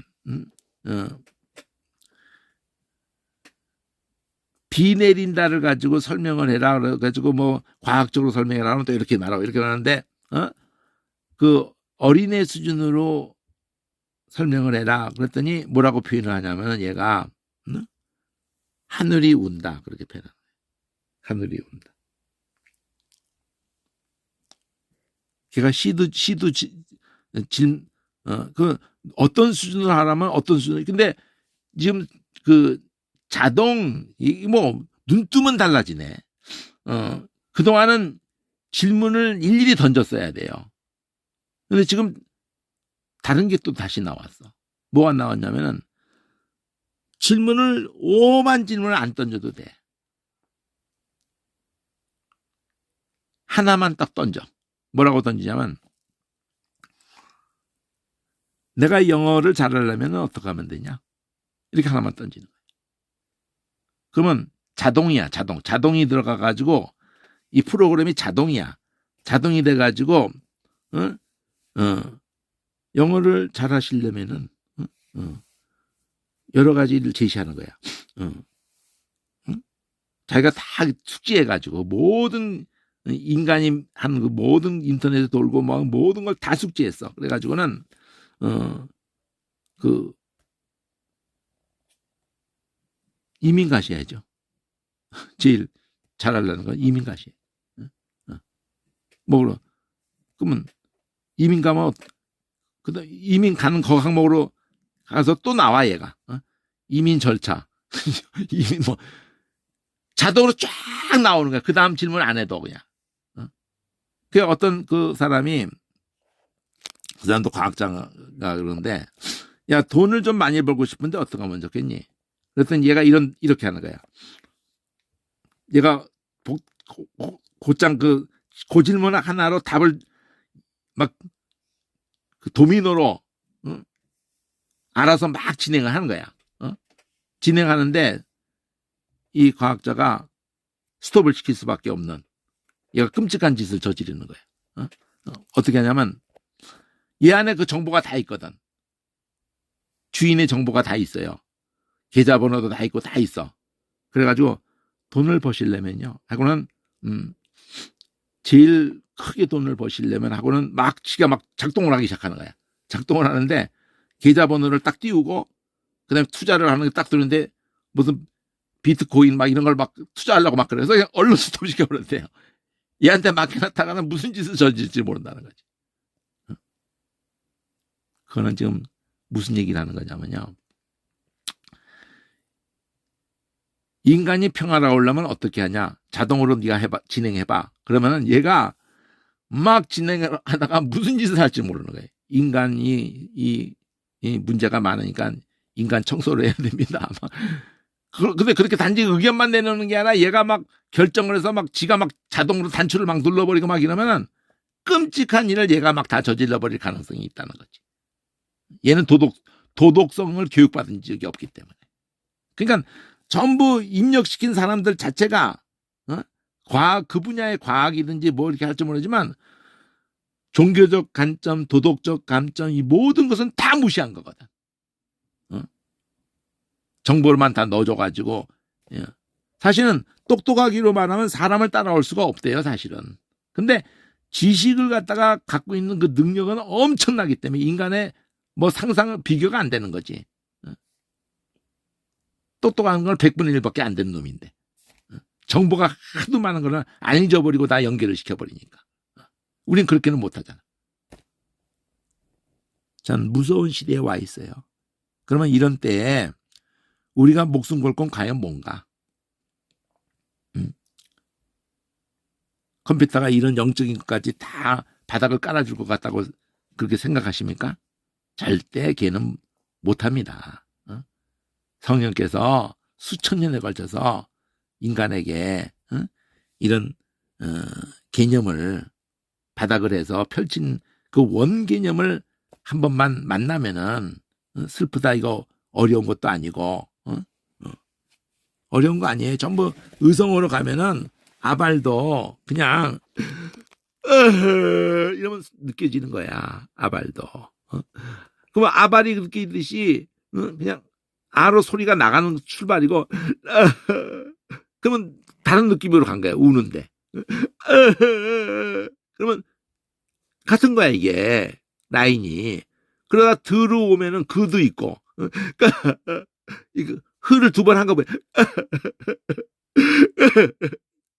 비 내린다를 가지고 설명을 해라 그래가지고 뭐 과학적으로 설명해라 하면 또 이렇게 말하고 이렇게 하는데 그 어린애 수준으로 설명을 해라 그랬더니 뭐라고 표현을 하냐면 얘가 하늘이 운다 그렇게 표현해요. 하늘이 운다. 걔가 시도 그 어떤 수준으로 하라면 어떤 수준. 근데 지금 그 자동 뭐 눈 뜨면 달라지네. 그동안은 질문을 일일이 던졌어야 돼요. 근데 지금 다른 게 또 다시 나왔어. 뭐가 나왔냐면은 질문을 오만 질문을 안 던져도 돼. 하나만 딱 던져. 뭐라고 던지냐면 내가 영어를 잘하려면 어떻게 하면 되냐? 이렇게 하나만 던지는 거야. 그러면 자동이야. 자동이 들어가가지고 이 프로그램이 자동이야. 자동이 돼가지고 영어를 잘하시려면은 여러 가지를 제시하는 거야. 자기가 다 숙지해가지고 모든 인간이 하는 그 모든 인터넷에 돌고 막 모든 걸 다 숙지했어. 그래가지고는 그 이민 가셔야죠. 제일 잘하려는 건 이민 가셔야. 뭐 그러면 이민 가면 그다음 이민 가는 거 항목으로 가서 또 나와 얘가 이민 절차 이민 뭐 자동으로 쫙 나오는 거야. 그 다음 질문 안 해도 그냥. 그 어떤 그 사람이 그 사람도 과학자가 그러는데 야 돈을 좀 많이 벌고 싶은데 어떻게 하면 좋겠니? 그랬더니 얘가 이렇게 하는 거야. 얘가 곧장 그 질문 하나로 답을 막 그 도미노로 알아서 막 진행을 하는 거야. 진행하는데 이 과학자가 스톱을 시킬 수밖에 없는 얘가 끔찍한 짓을 저지르는 거야. 어떻게 하냐면 얘 안에 그 정보가 다 있거든. 주인의 정보가 다 있어요. 계좌번호도 다 있고 다 있어. 그래가지고 돈을 버시려면요. 하고는 제일 크게 돈을 버시려면 하고는 막 지가 막 작동을 하기 시작하는 거야. 작동을 하는데 계좌번호를 딱 띄우고 그다음에 투자를 하는 게 딱 들는데 무슨 비트코인 막 이런 걸 막 투자하려고 막 그래서 그냥 얼른 스톱시켜 버렸대요. 얘한테 맡겨놨다가는 무슨 짓을 저질지 모른다는 거지. 그거는 지금 무슨 얘기를 하는 거냐면요. 인간이 평화로우려면 어떻게 하냐? 자동으로 네가 해봐, 진행해봐. 그러면은 얘가 막 진행을 하다가 무슨 짓을 할지 모르는 거예요. 인간이 이 문제가 많으니까 인간 청소를 해야 됩니다. 근데 그렇게 단지 의견만 내놓는 게 아니라 얘가 막 결정을 해서 막 지가 막 자동으로 단추를 막 눌러버리고 막 이러면은 끔찍한 일을 얘가 막 다 저질러버릴 가능성이 있다는 거지. 얘는 도덕성을 교육받은 적이 없기 때문에. 그러니까 전부 입력시킨 사람들 자체가 그 분야의 과학이든지 뭐 이렇게 할지 모르지만 종교적 관점, 도덕적 관점 이 모든 것은 다 무시한 거거든. 정보를만 다 넣어줘가지고 사실은 똑똑하기로 말하면 사람을 따라올 수가 없대요, 사실은. 근데 지식을 갖다가 갖고 있는 그 능력은 엄청나기 때문에 인간의 뭐 상상은 비교가 안 되는 거지. 똑똑한 걸 100분의 1밖에 안 되는 놈인데 정보가 하도 많은 거는 안 잊어버리고 다 연결을 시켜버리니까 우린 그렇게는 못하잖아. 전 무서운 시대에 와 있어요. 그러면 이런 때에 우리가 목숨 걸 건 과연 뭔가? 컴퓨터가 이런 영적인 것까지 다 바닥을 깔아줄 것 같다고 그렇게 생각하십니까? 절대 걔는 못합니다. 성령께서 수천 년에 걸쳐서 인간에게 이런 개념을 바닥을 해서 펼친 그 원 개념을 한 번만 만나면은 슬프다 이거 어려운 것도 아니고 어려운 거 아니에요. 전부 의성어로 가면은 아발도 그냥 이러면 느껴지는 거야. 아발도. 그러면 아발이 느끼듯이 그냥 아로 소리가 나가는 출발이고 그러면 다른 느낌으로 간 거야. 우는데. 그러면 같은 거야 이게 라인이. 그러다 들어오면은 그도 있고 이거 흐를 두 번 한 거면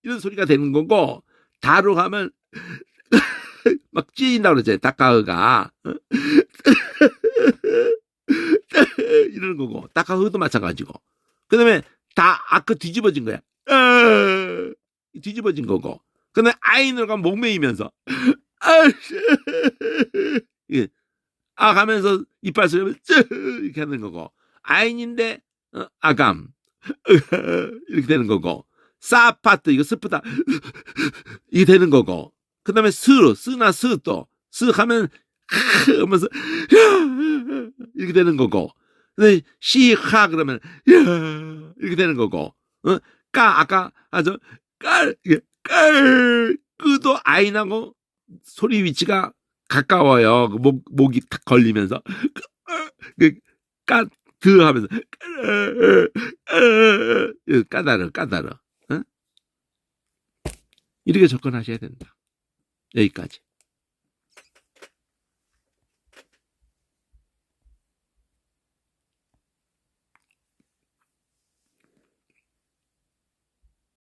이런 소리가 되는 거고 다로 가면 막 찢어진다 그러지 다카흐가 이러는 거고 다카흐도 마찬가지고 그다음에 다 아크 뒤집어진 거야 뒤집어진 거고 그다음에 아인으로 가면 목매이면서 아 가면서 이빨 소리면 이렇게 하는 거고 아인인데 아감 이렇게 되는 거고 사파트 이거 스프다 이게 되는 거고 그 다음에 스나 스또 스 하면 하면서 이렇게 되는 거고 근데 시하 그러면 이렇게 되는 거고 까 아까 아주 깔 끄도 아인하고 소리 위치가 가까워요. 목이 탁 걸리면서 드 하면서 까다로 이렇게 접근하셔야 된다. 여기까지.